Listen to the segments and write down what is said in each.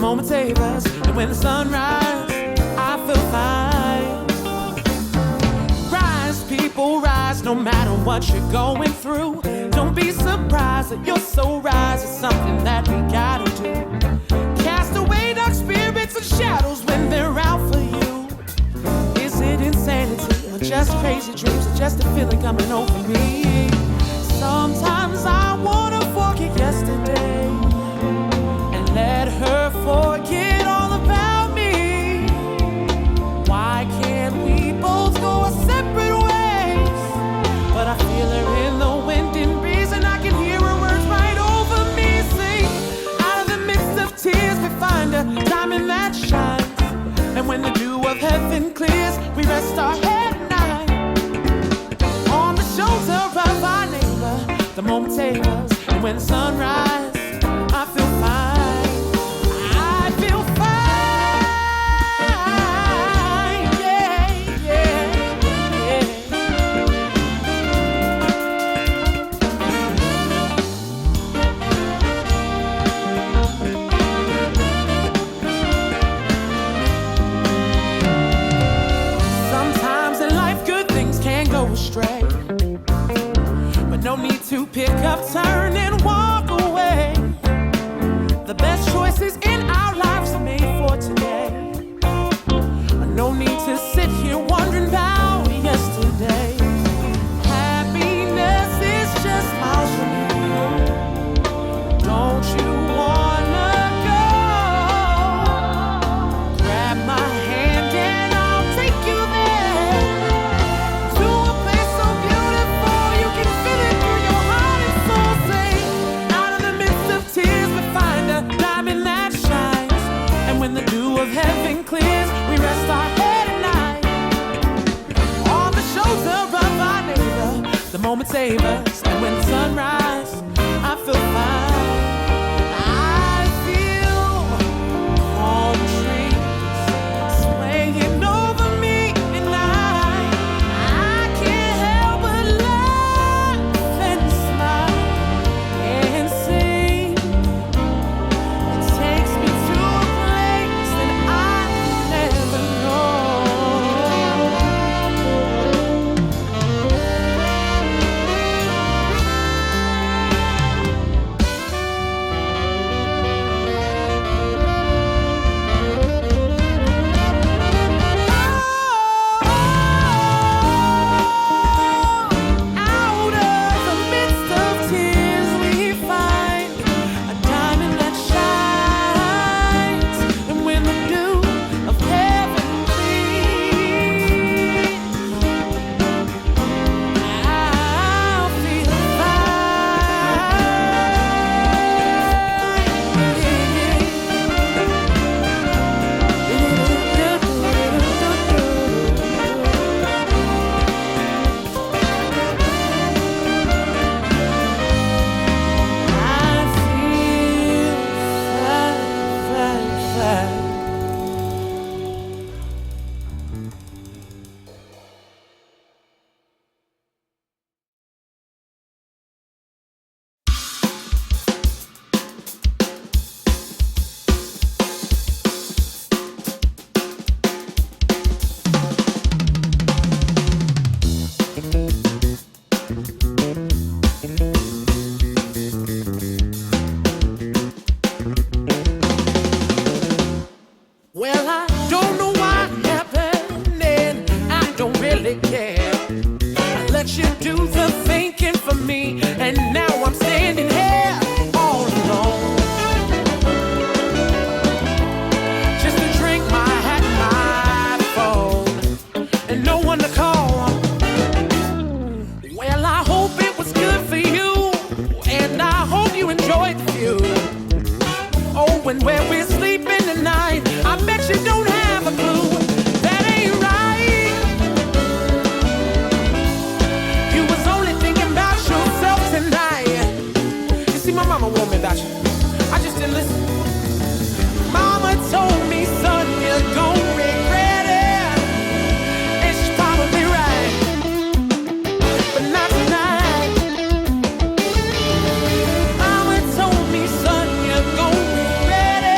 moment savors, and when the sun rises, I feel fine. Rise, people, rise, no matter what you're going through. Don't be surprised that your soul rises, something that we gotta do. Cast away dark spirits and shadows when they're out for you. Is it insanity or just crazy dreams or just a feeling coming over me? Sometimes I wanna forget yesterday and let her forget all about me. Why can't we both go our separate ways? But I feel her in the wind and breeze, and I can hear her words right over me. Sing, out of the midst of tears we find a diamond that shines, and when the dew of heaven clears, we rest our head at night on the shoulder of our neighbor. The moment savors, and when the sun rises, I feel fine. I feel fine, yeah, yeah, yeah. Sometimes in life good things can go astray, but no need to pick up, turn, and walk away. The best choices in our lives are made for today. No need to sit here wondering about yesterday. Happiness is just miles from here. Don't you wanna go? Grab my hand and I'll take you there, to a place so beautiful you can feel it through your heart and soul. Sing, out of the midst of tears we find a diamond that shines, and when the dew of heaven clears, we rest our head at night on the shoulder of our neighbor. The moment savors, and when the sun rises, I feel fine. I feel palm trees swaying over me, and I can't help but laugh and smile and sing. It takes me to a place that I never know. Out of the midst of tears we find a diamond that shines, and when the dew of heaven clears, I'll feel well, I don't know what happened, and I don't really care. I let you do the thinking for me, and now I'm standing here all alone. Just a drink, my hat, my phone, and no one to call. Well, I hope it was good for you, and I hope you enjoyed the view. Oh, and where we're sleeping tonight, I bet you don't have a clue. That ain't right. You was only thinking about yourself tonight. You see, my mama warned me about you. I just didn't listen. Mama told me, son, you're gon' regret it. And she's probably right, but not tonight. Mama told me, son, you're gon' regret it.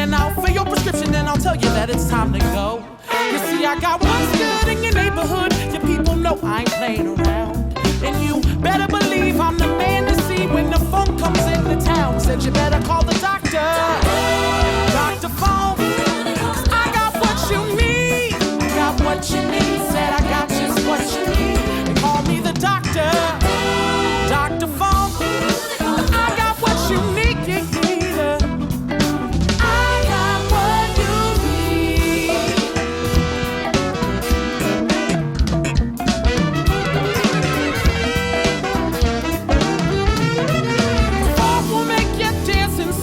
and I'll fill your prescription and I'll tell you that it's time to go. You see, I got what's good in your neighborhood. Your people know I ain't playing around. And you better believe I'm the man to see when the phone comes into town. Said you better call the doctor. Dr. Phone, 'cause I got what you need. I got what you need. Said I got just what you need. They call me the doctor. Dr. Phone, I got what you need. I got what you need. The phone will make you dance and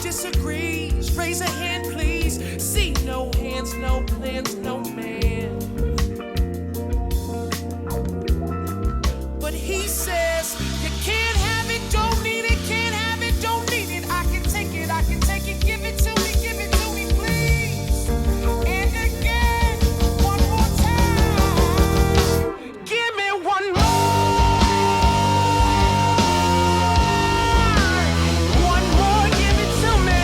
disagrees, raise a hand please. See no hands, no plans, no man. But he says you can't have it, don't need it, can't have it, don't need it. I can take it, I can take it, give it to me, please. And again, one more time, give me one more. One more, give it to me.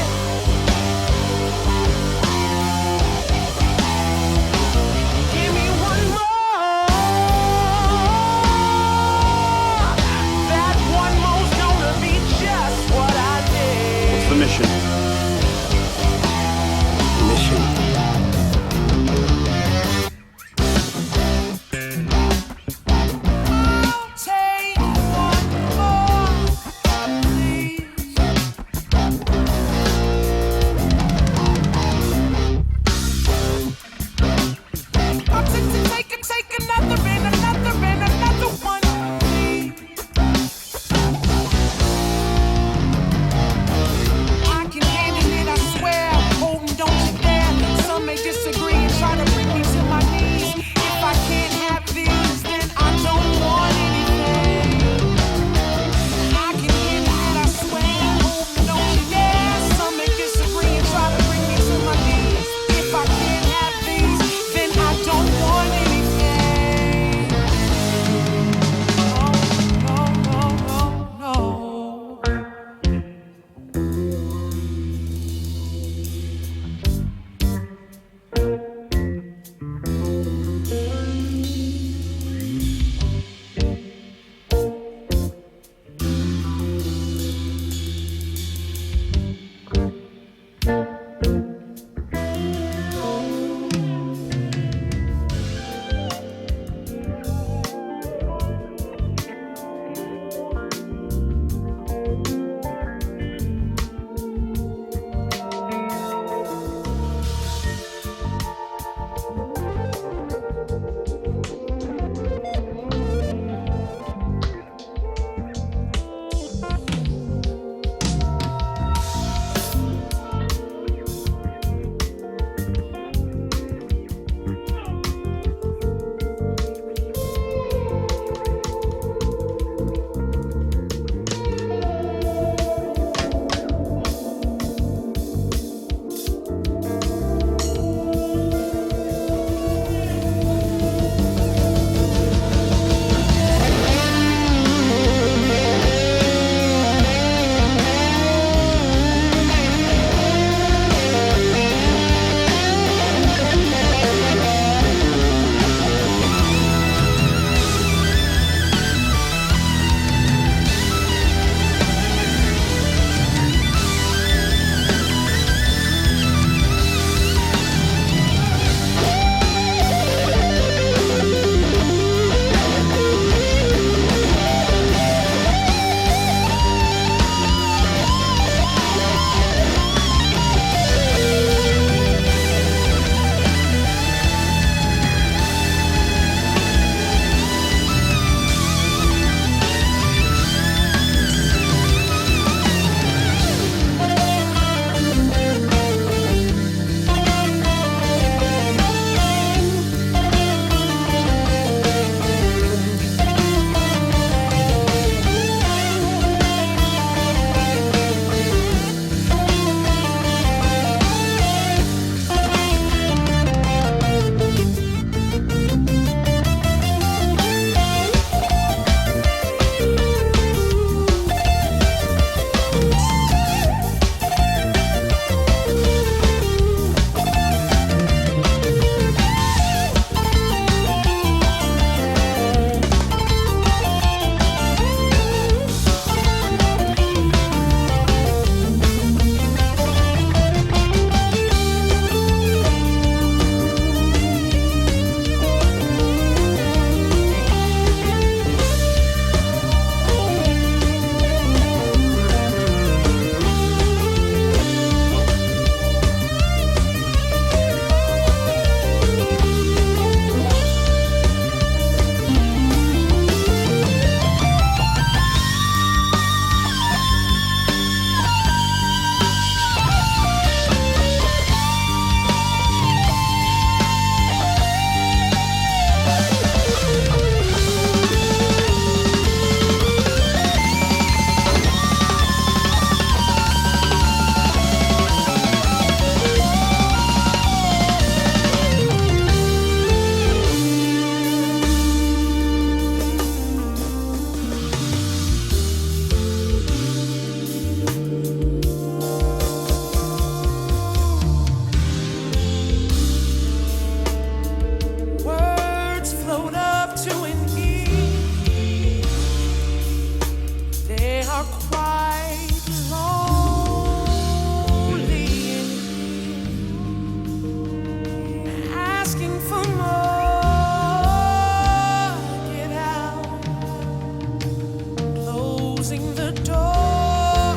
the door.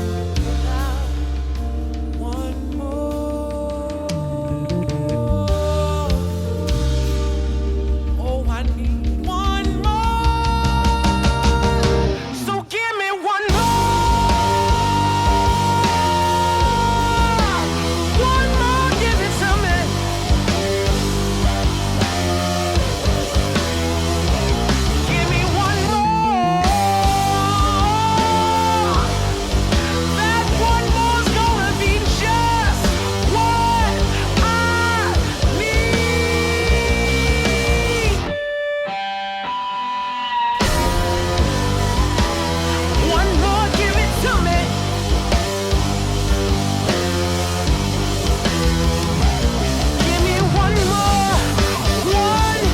Now, one more. Oh, I need one more. So give me one more. One more, give it to me. Give me one more. That one more's gonna be just what I need. One more, give it to me. Give me one more. One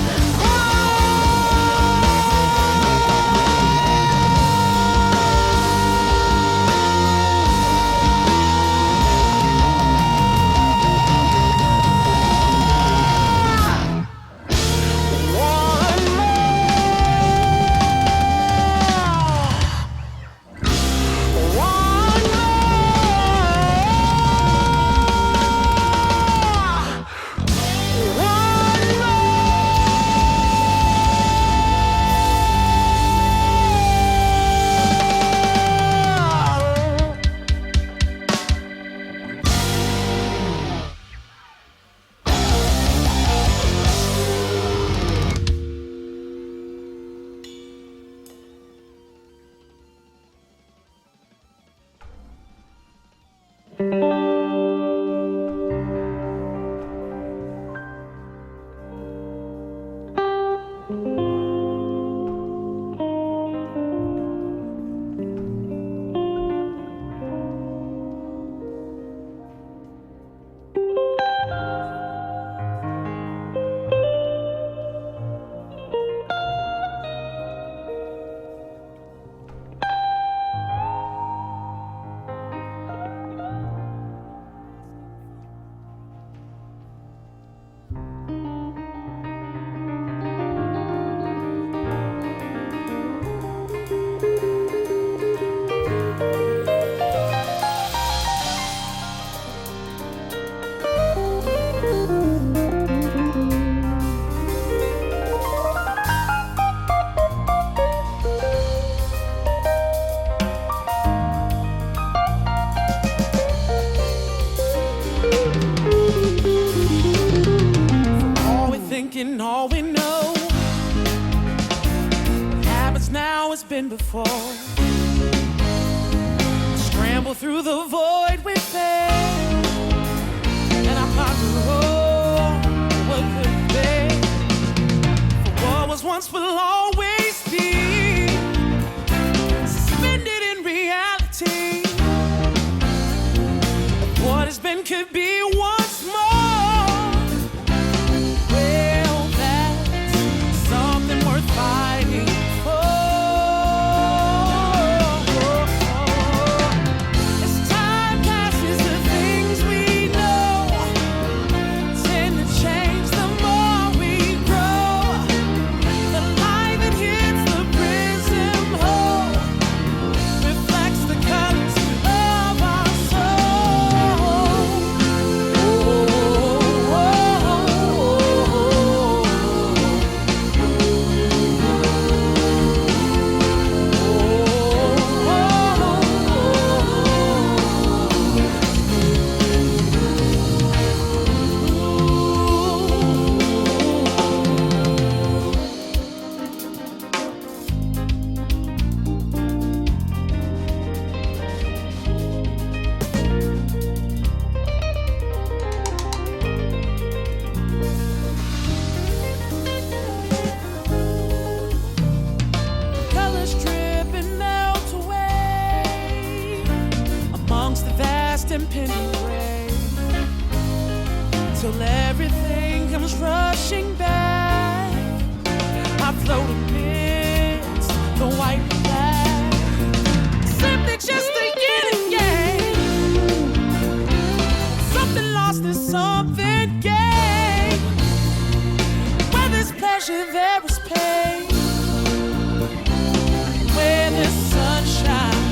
all we thinking, all we know. What happens now has been before. Scramble through the void we face, and I ponder, oh, what could be? For what was once will always be. Suspended in reality. What has been could be once more. Well, that's something worth fighting for. As time passes, the things we know tend to change the more we grow. The light that hits the prism hole reflects the colors of our soul. Colors drip and melt away amongst the vast impending gray, till everything comes rushing back. I float amidst the white and black, simply just a yin and yang. Something lost is something gained. Where there's pleasure, there is pain. Where there's sunshine,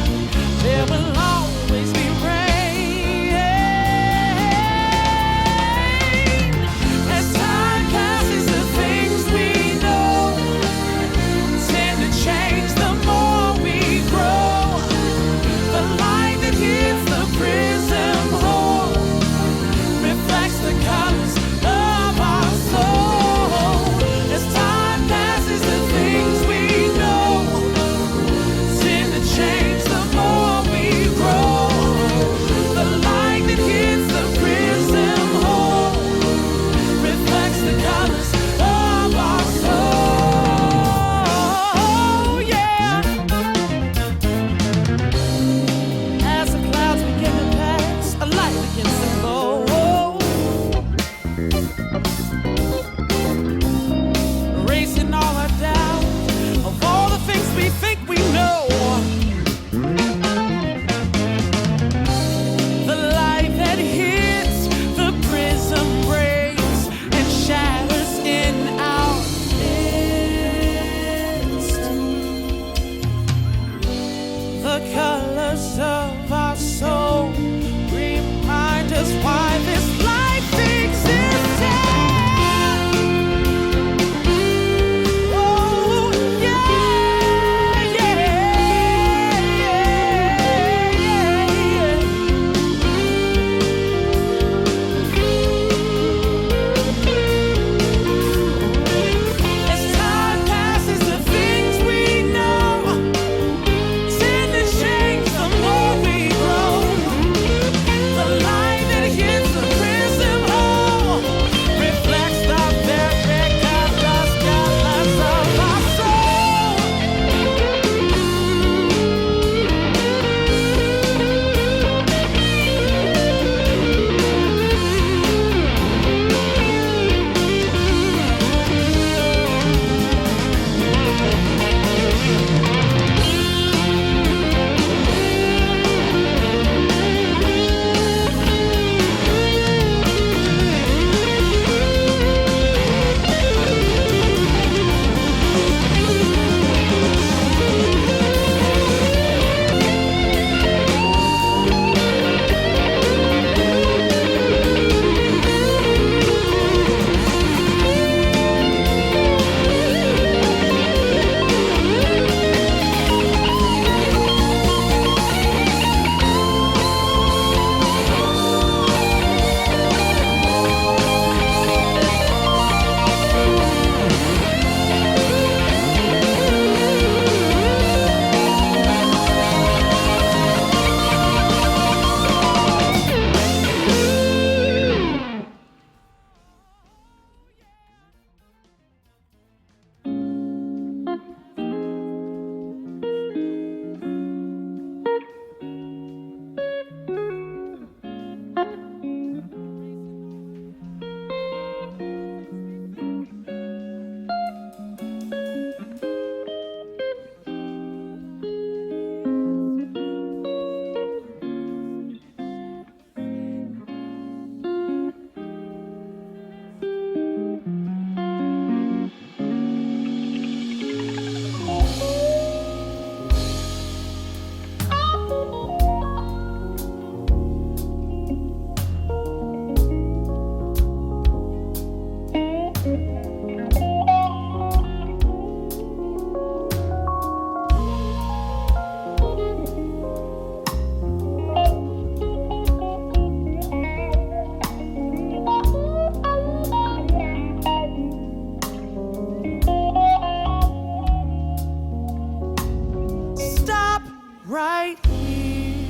right here.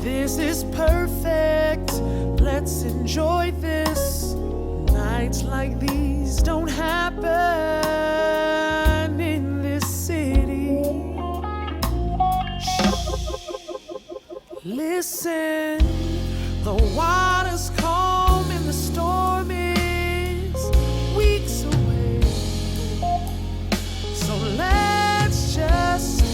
This is perfect. Let's enjoy this. Nights like these don't happen in this city. Listen, the water's calm and the storm is weeks away. So let's just stay.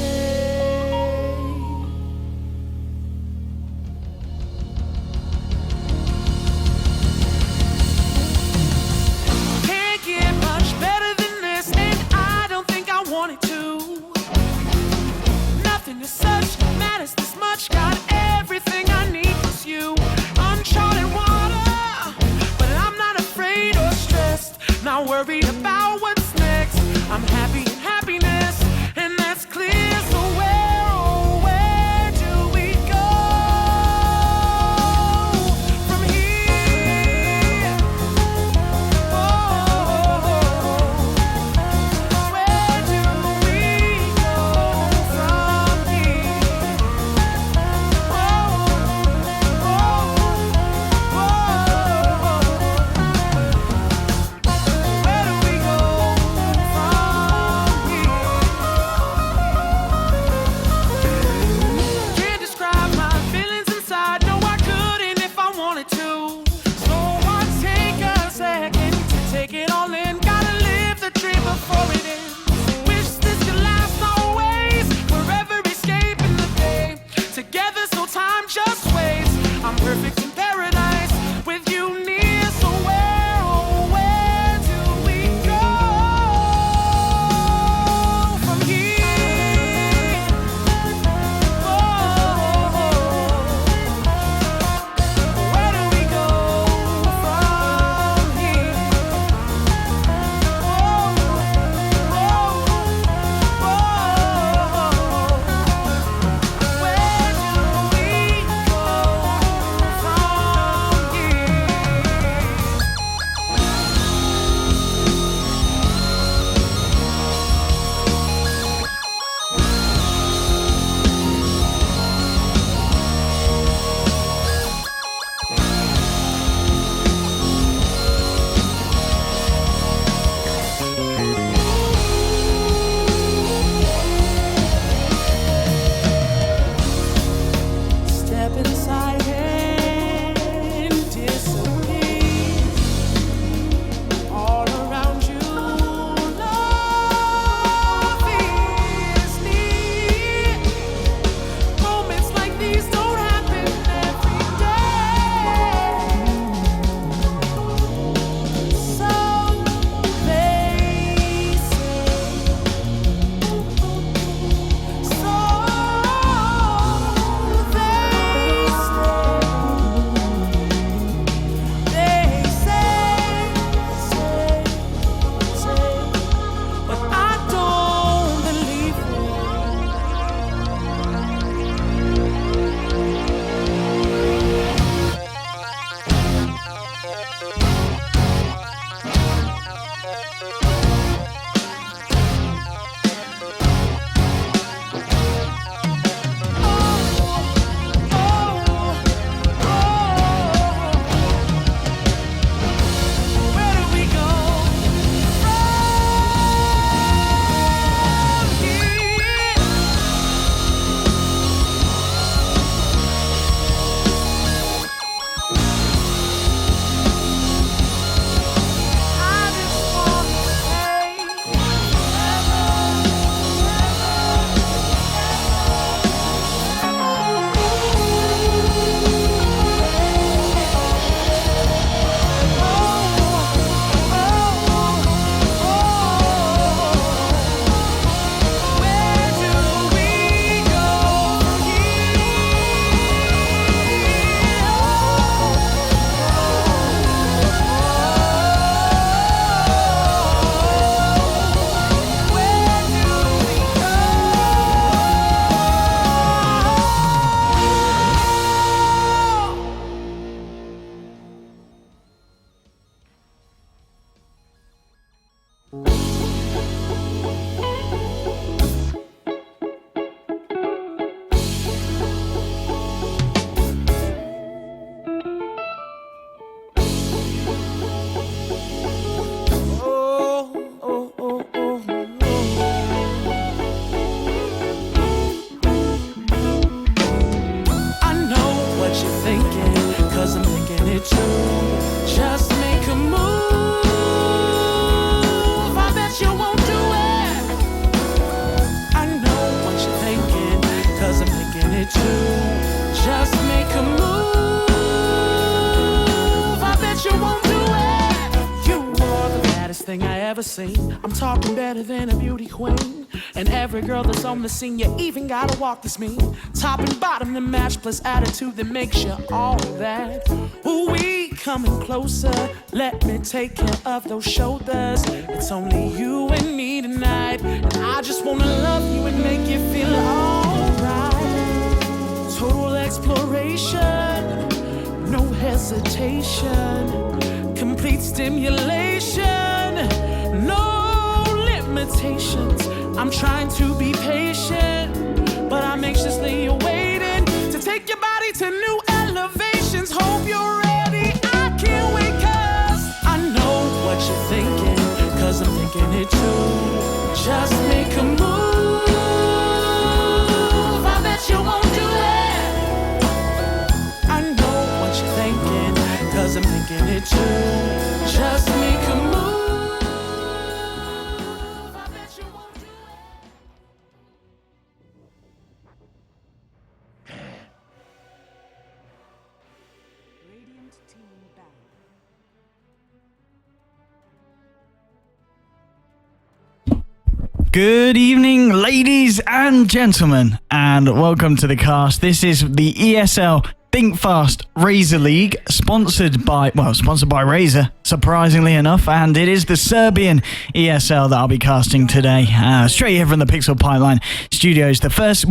Can't get much better than this, and I don't think I want it to. Nothing as such matters this much. Got everything I need 'cause you uncharted it too. Just make a move. I bet you won't do it. You are the baddest thing I ever seen. I'm talking better than a beauty queen. And every girl that's on the scene, you even gotta walk this mean. Top and bottom to match, plus attitude that makes you all that. Ooh, we coming closer. Let me take care of those shoulders. It's only you and me tonight. And I just wanna love you and make you feel alright. Total exploration, no hesitation. Complete stimulation, no limitations. I'm trying to be patient, but I'm anxiously awaiting to take your body to new elevations. Hope you're ready, I can't wait, cause I know what you're thinking, cause I'm thinking it too. Just make a move, I bet you won't do it. I know what you're thinking, cause I'm thinking it too. Just make a move. Good evening, ladies and gentlemen, and welcome to the cast. This is the ESL Think Fast Razer League, sponsored by Razer, surprisingly enough, and it is the Serbian ESL that I'll be casting today, straight here from the Pixel Pipeline Studios. The first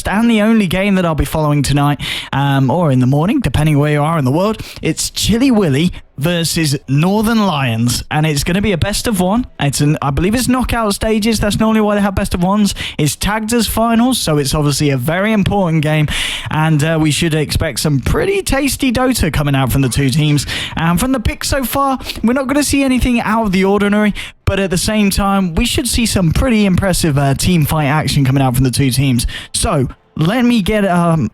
and the only game that I'll be following tonight, or in the morning, depending where you are in the world. It's Chilly Willy versus Northern Lions, and it's going to be a best of one. I believe it's knockout stages. That's normally why they have best of ones. It's tagged as finals, so it's obviously a very important game, and we should expect some pretty tasty Dota coming out from the two teams. And from the pick so far, we're not going to see anything out of the ordinary, but at the same time, we should see some pretty impressive team fight action coming out from the two teams. So let me get,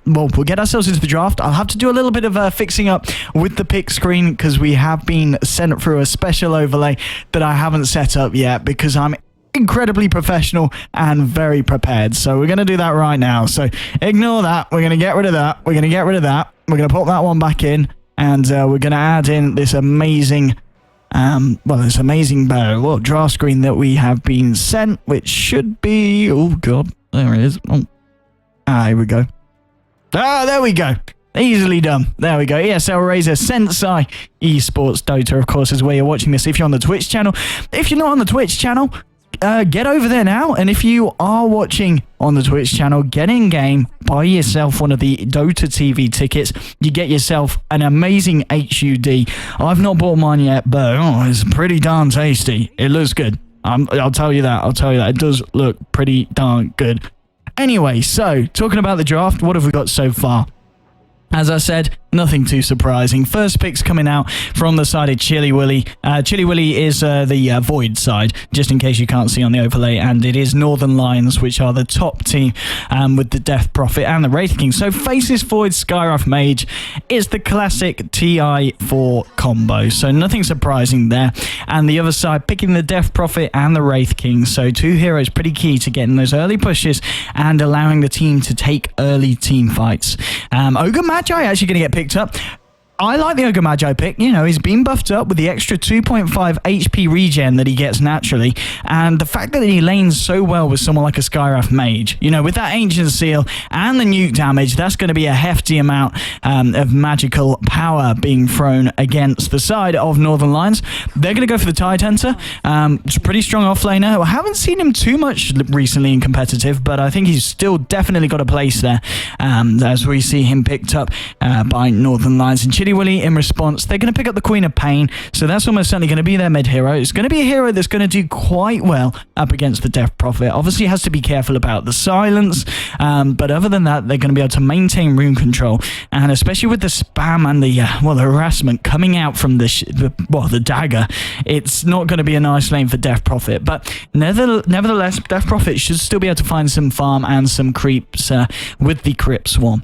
we'll get ourselves into the draft. I'll have to do a little bit of fixing up with the pick screen because we have been sent through a special overlay that I haven't set up yet because I'm incredibly professional and very prepared. So we're going to do that right now. So ignore that. We're going to get rid of that. We're going to get rid of that. We're going to put that one back in, and we're going to add in this amazing draft screen that we have been sent, which should be, oh god, there it is. Here we go. There we go. Easily done. There we go. ESL Razer Senseye Esports Dota, of course, is where you're watching this if you're on the Twitch channel. If you're not on the Twitch channel, get over there now. And if you are watching on the Twitch channel, get in game, buy yourself one of the Dota TV tickets. You get yourself an amazing HUD. I've not bought mine yet, but it's pretty darn tasty. It looks good. I'll tell you that. It does look pretty darn good. Anyway, so talking about the draft, what have we got so far? As I said, nothing too surprising. First pick's coming out from the side of Chilly Willy. Chilly Willy is the Void side, just in case you can't see on the overlay, and it is Northern Lions, which are the top team with the Death Prophet and the Wraith King. So Faceless Void Skyroth Mage is the classic TI4 combo, so nothing surprising there. And the other side picking the Death Prophet and the Wraith King, so two heroes pretty key to getting those early pushes and allowing the team to take early team fights. Ogre Magi actually going to get picked up. I like the Ogre Magi pick. You know, he's been buffed up with the extra 2.5 HP regen that he gets naturally, and the fact that he lanes so well with someone like a Skyrath Mage, you know, with that Ancient Seal and the nuke damage, that's going to be a hefty amount of magical power being thrown against the side of Northern Lions. They're going to go for the Tide Hunter. It's a pretty strong offlaner. I haven't seen him too much recently in competitive, but I think he's still definitely got a place there as we see him picked up by Northern Lions. And Chilly Willy, in response, they're going to pick up the Queen of Pain, so that's almost certainly going to be their mid hero. It's going to be a hero that's going to do quite well up against the Death Prophet. Obviously, has to be careful about the silence, but other than that, they're going to be able to maintain rune control, and especially with the spam and the harassment coming out from the dagger, it's not going to be a nice lane for Death Prophet. But nevertheless, Death Prophet should still be able to find some farm and some creeps with the Crypt Swarm.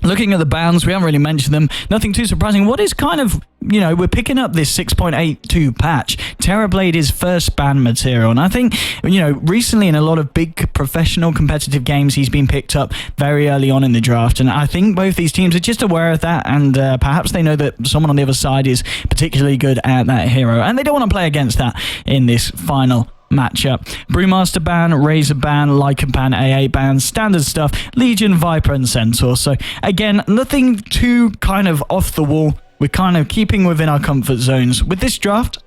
Looking at the bans, we haven't really mentioned them. Nothing too surprising. What is kind of, we're picking up this 6.82 patch. Terrorblade is first ban material. And I think, recently in a lot of big professional competitive games, he's been picked up very early on in the draft. And I think both these teams are just aware of that. And perhaps they know that someone on the other side is particularly good at that hero. And they don't want to play against that in this final matchup. Brewmaster ban, Razer ban, Lycan ban, AA ban, standard stuff, Legion, Viper, and Centaur. So again, nothing too kind of off the wall. We're kind of keeping within our comfort zones. With this draft,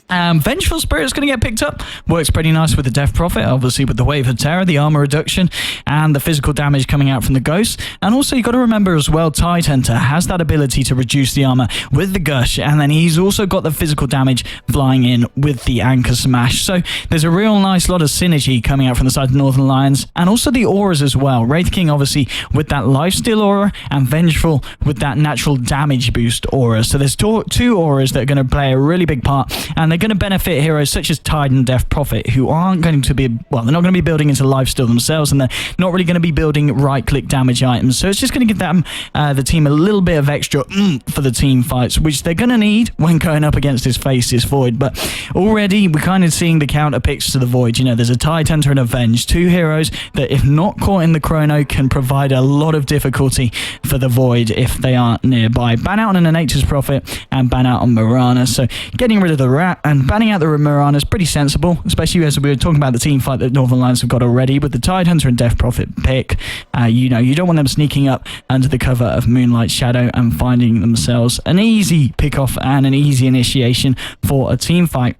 Vengeful Spirit is going to get picked up. Works pretty nice with the Death Prophet, obviously with the Wave of Terror, the armor reduction, and the physical damage coming out from the Ghost. And also, you've got to remember as well, Tidehunter has that ability to reduce the armor with the Gush, and then he's also got the physical damage flying in with the Anchor Smash. So there's a real nice lot of synergy coming out from the side of Northern Lions, and also the auras as well. Wraith King, obviously, with that Lifesteal aura, and Vengeful with that natural damage boost aura. So there's two auras that are going to play a really big part, and they're going to benefit heroes such as Tide and Death Prophet, who aren't going to be, well, they're not going to be building into lifesteal themselves, and they're not really going to be building right-click damage items. So it's just going to give them, the team, a little bit of extra for the team fights, which they're going to need when going up against this Faceless Void. But already, we're kind of seeing the counter picks to the Void. There's a Tidehunter and a Venge, two heroes that, if not caught in the chrono, can provide a lot of difficulty for the Void if they aren't nearby. Ban out on a Nature's Prophet and ban out on Mirana. So getting rid of the Rat and banning out the Mirana is pretty sensible, especially as we were talking about the team fight that Northern Lions have got already with the Tidehunter and Death Prophet pick. You don't want them sneaking up under the cover of Moonlight Shadow and finding themselves an easy pick-off and an easy initiation for a team fight.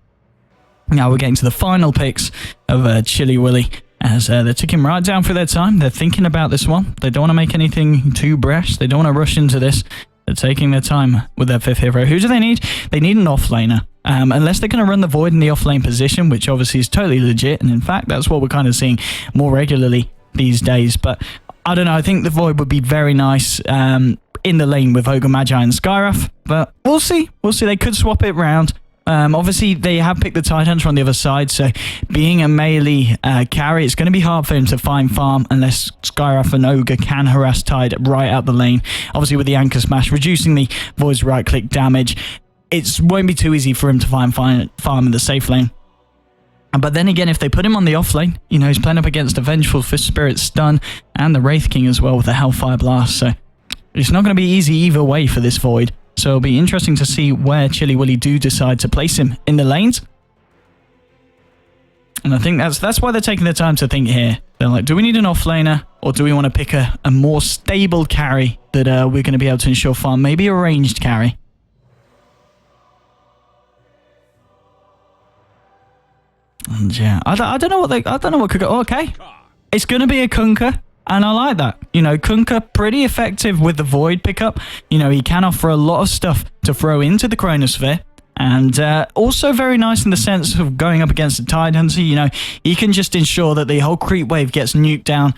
Now we're getting to the final picks of Chili Willy, as they're ticking right down for their time. They're thinking about this one. They don't want to make anything too brash. They don't want to rush into this. They're taking their time with their fifth hero. Who do they need? They need an offlaner. Unless they're going to run the Void in the offlane position, which obviously is totally legit. And in fact, that's what we're kind of seeing more regularly these days. But I don't know. I think the Void would be very nice in the lane with Ogre Magi and Skywrath. But we'll see. We'll see. They could swap it around. Obviously, they have picked the Tidehunter on the other side, so being a melee carry, it's going to be hard for him to find farm unless Skywrath and Ogre can harass Tide right out the lane. Obviously, with the Anchor Smash, reducing the Void's right-click damage, it won't be too easy for him to find farm in the safe lane. But then again, if they put him on the off lane, he's playing up against a Vengeful Fist Spirit Stun and the Wraith King as well with the Hellfire Blast, so it's not going to be easy either way for this Void. So it'll be interesting to see where Chili Willy do decide to place him in the lanes. And I think that's why they're taking their time to think here. They're like, do we need an offlaner, or do we want to pick a more stable carry that we're going to be able to ensure farm? Maybe a ranged carry. And yeah, I don't know what could go. Oh, okay, it's going to be a Kunkka. And I like that. Kunkka, pretty effective with the Void pickup. He can offer a lot of stuff to throw into the Chronosphere. And also very nice in the sense of going up against the Tidehunter. He can just ensure that the whole creep wave gets nuked down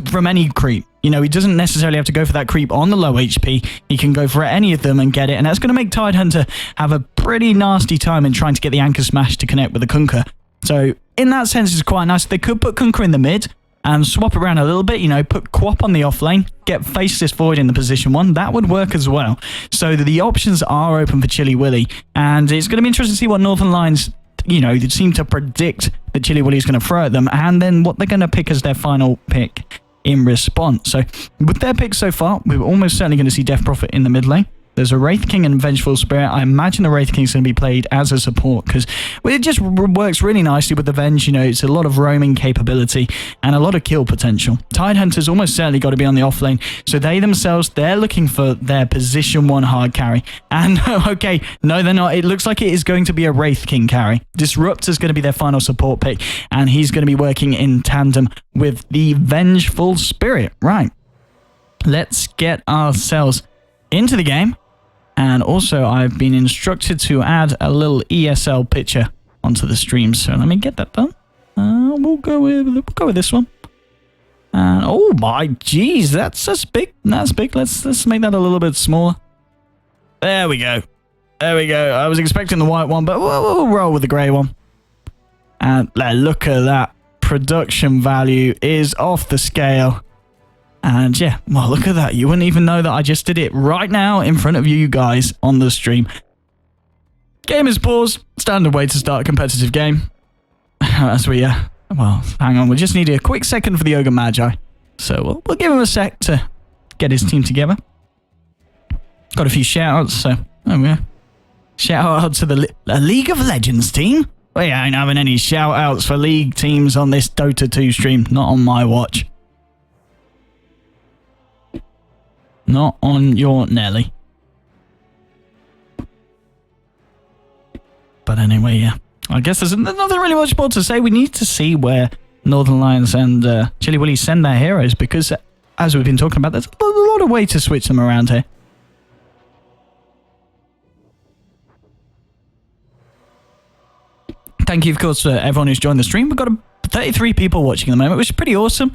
from any creep. He doesn't necessarily have to go for that creep on the low HP. He can go for any of them and get it. And that's going to make Tidehunter have a pretty nasty time in trying to get the Anchor Smash to connect with the Kunkka. So in that sense, it's quite nice. They could put Kunkka in the mid and swap around a little bit, put Quap on the offlane, get Faceless Void in the position 1. That would work as well. So the options are open for Chili Willy. And it's going to be interesting to see what Northern Lions, they seem to predict that Chili Willy is going to throw at them, and then what they're going to pick as their final pick in response. So with their picks so far, we're almost certainly going to see Death Prophet in the mid lane. There's a Wraith King and Vengeful Spirit. I imagine the Wraith King is going to be played as a support because it just works really nicely with the Venge. It's a lot of roaming capability and a lot of kill potential. Tidehunter's almost certainly got to be on the off lane. So they're looking for their position 1 hard carry. And okay, no, they're not. It looks like it is going to be a Wraith King carry. Disruptor's going to be their final support pick, and he's going to be working in tandem with the Vengeful Spirit. Right. Let's get ourselves into the game. And also, I've been instructed to add a little ESL picture onto the stream. So let me get that done. We'll go with this one. And oh my, geez, that's big. That's big. Let's make that a little bit smaller. There we go. There we go. I was expecting the white one, but we'll roll with the grey one. And look at that. Production value is off the scale. And yeah, well, look at that. You wouldn't even know that I just did it right now in front of you guys on the stream. Game is paused. Standard way to start a competitive game. As we, well, hang on. We just need a quick second for the Ogre Magi. So we'll give him a sec to get his team together. Got a few shout-outs, so there we go. Shout-out to the League of Legends team. We ain't having any shout-outs for League teams on this Dota 2 stream. Not on my watch. Not on your Nelly. But anyway, yeah. I guess there's nothing really much more to say. We need to see where Northern Lions and Chili Willy send their heroes, because as we've been talking about, there's a lot of ways to switch them around here. Thank you, of course, for everyone who's joined the stream. We've got 33 people watching at the moment, which is pretty awesome.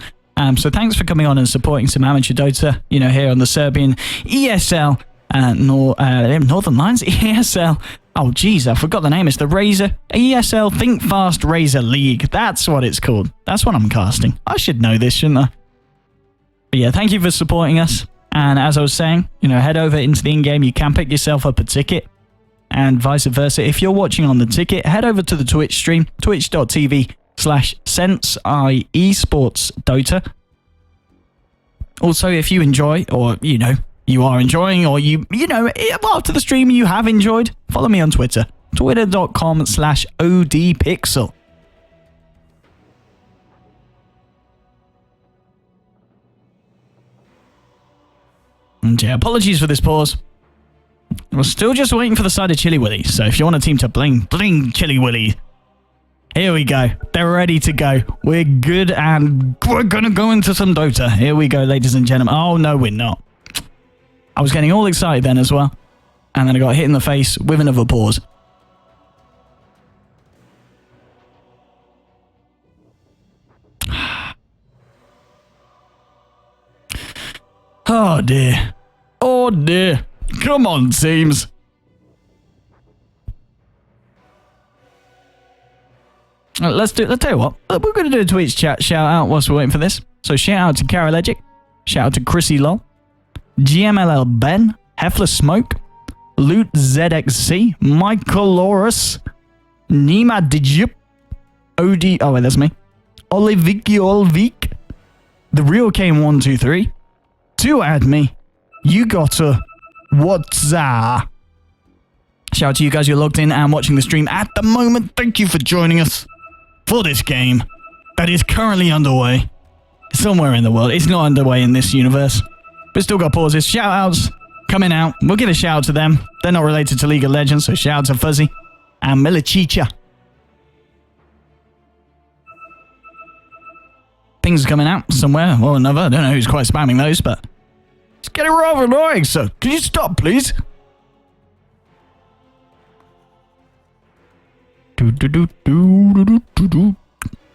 So thanks for coming on and supporting some amateur Dota, you know, here on the Serbian ESL, Northern Lions ESL. Oh, geez, I forgot the name. It's the Razer ESL Think Fast Razer League. That's what it's called. That's what I'm casting. I should know this, shouldn't I? But yeah, thank you for supporting us. And as I was saying, you know, head over into the in-game. You can pick yourself up a ticket. And vice versa. If you're watching on the ticket, head over to the Twitch stream, twitch.tv/Senseye Esports Dota. Also, if you enjoy, or, you know, you are enjoying, or you know, after the stream you have enjoyed, follow me on Twitter, twitter.com/ODPixel. And yeah, apologies for this pause. We're still just waiting for the side of Chili Willy, so if you want a team to bling Chili Willy, here we go. They're ready to go. We're good, and we're gonna go into some Dota. Here we go, ladies and gentlemen. Oh, no, we're not. I was getting all excited then as well, and then I got hit in the face with another pause. Oh, dear. Oh, dear. Come on, teams. Let's tell you what. We're going to do a Twitch chat shout out whilst we're waiting for this. So shout out to Karalegic. Shout out to Chrissy Lol. GMLL Ben. Hefler Smoke. Loot ZXC. Michael Loris. Nima Dijup. OD. Oh, wait, that's me. Olivik. The Real Kane123. To add me. You gotta. What's that? Shout out to you guys who are logged in and watching the stream at the moment. Thank you for joining us for this game that is currently underway somewhere in the world. It's not underway in this universe, but still got pauses. Shout outs coming out. We'll give a shout out to them. They're not related to League of Legends, so shout out to Fuzzy and Milichicha. Things are coming out somewhere or another. I don't know who's quite spamming those, but it's getting rather annoying, so can you stop, please?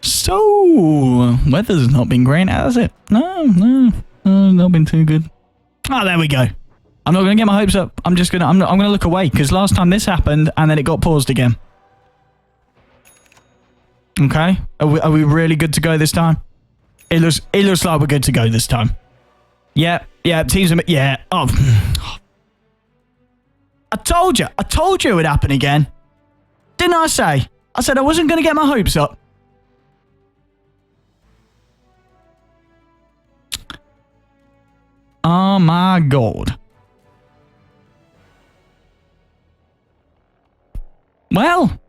So, weather's not been great, has it? No, not been too good. Oh, there we go. I'm not going to get my hopes up. I'm going to look away, because last time this happened, and then it got paused again. Okay, are we really good to go this time? It looks like we're good to go this time. Yeah, teams are... Yeah, oh. I told you it would happen again. Didn't I say? I said I wasn't going to get my hopes up. Oh my god. Well,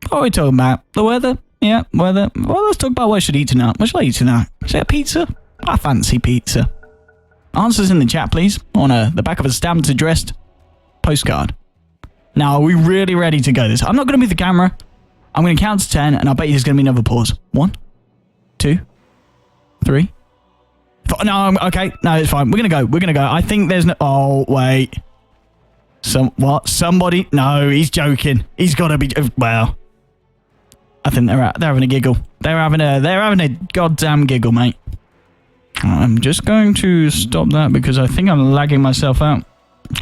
what are we talking about? The weather? Yeah, weather. Well, let's talk about what I should eat tonight. What should I eat tonight? Is it a pizza? I fancy pizza. Answers in the chat, please, on the back of a stamped addressed postcard. Now, are we really ready to go this? I'm not going to move the camera. I'm going to count to 10, and I'll bet you there's going to be another pause. 1, 2, 3, 4. No, okay. No, it's fine. We're going to go. I think there's no... Oh, wait. What? Somebody... No, he's joking. He's got to be... Well... I think they're having a giggle. They're having a goddamn giggle, mate. I'm just going to stop that because I think I'm lagging myself out.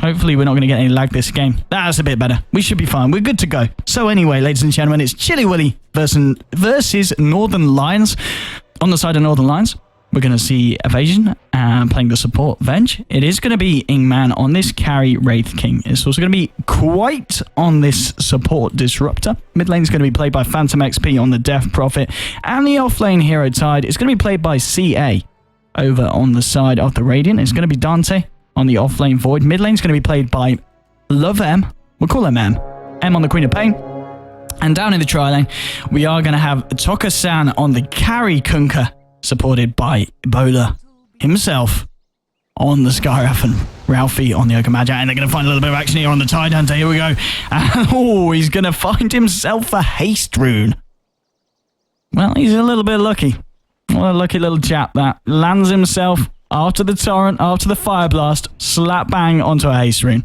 Hopefully we're not going to get any lag this game. That's a bit better. We should be fine. We're good to go. So anyway, ladies and gentlemen, it's Chili Willy versus Northern Lions. On the side of Northern Lions, we're going to see Evasion playing the support Venge. It is going to be Ingman on this carry Wraith King. It's also going to be quite on this support Disruptor. Mid lane is going to be played by Phantom XP on the Death Prophet. And the offlane hero Tide is going to be played by CA over on the side of the Radiant. It's going to be Dante on the offlane Void. Mid lane is going to be played by Love M. We'll call him M. M on the Queen of Pain. And down in the tri lane, we are going to have Toka-san on the carry Kunkka, supported by Ebola himself on the Skyraf, and Ralphie on the Ogre Magi. And they're going to find a little bit of action here on the Tide Hunter. Here we go. Oh, he's going to find himself a haste rune. Well, he's a little bit lucky. What a lucky little chap that lands himself after the torrent, after the fire blast, slap bang onto a haste rune.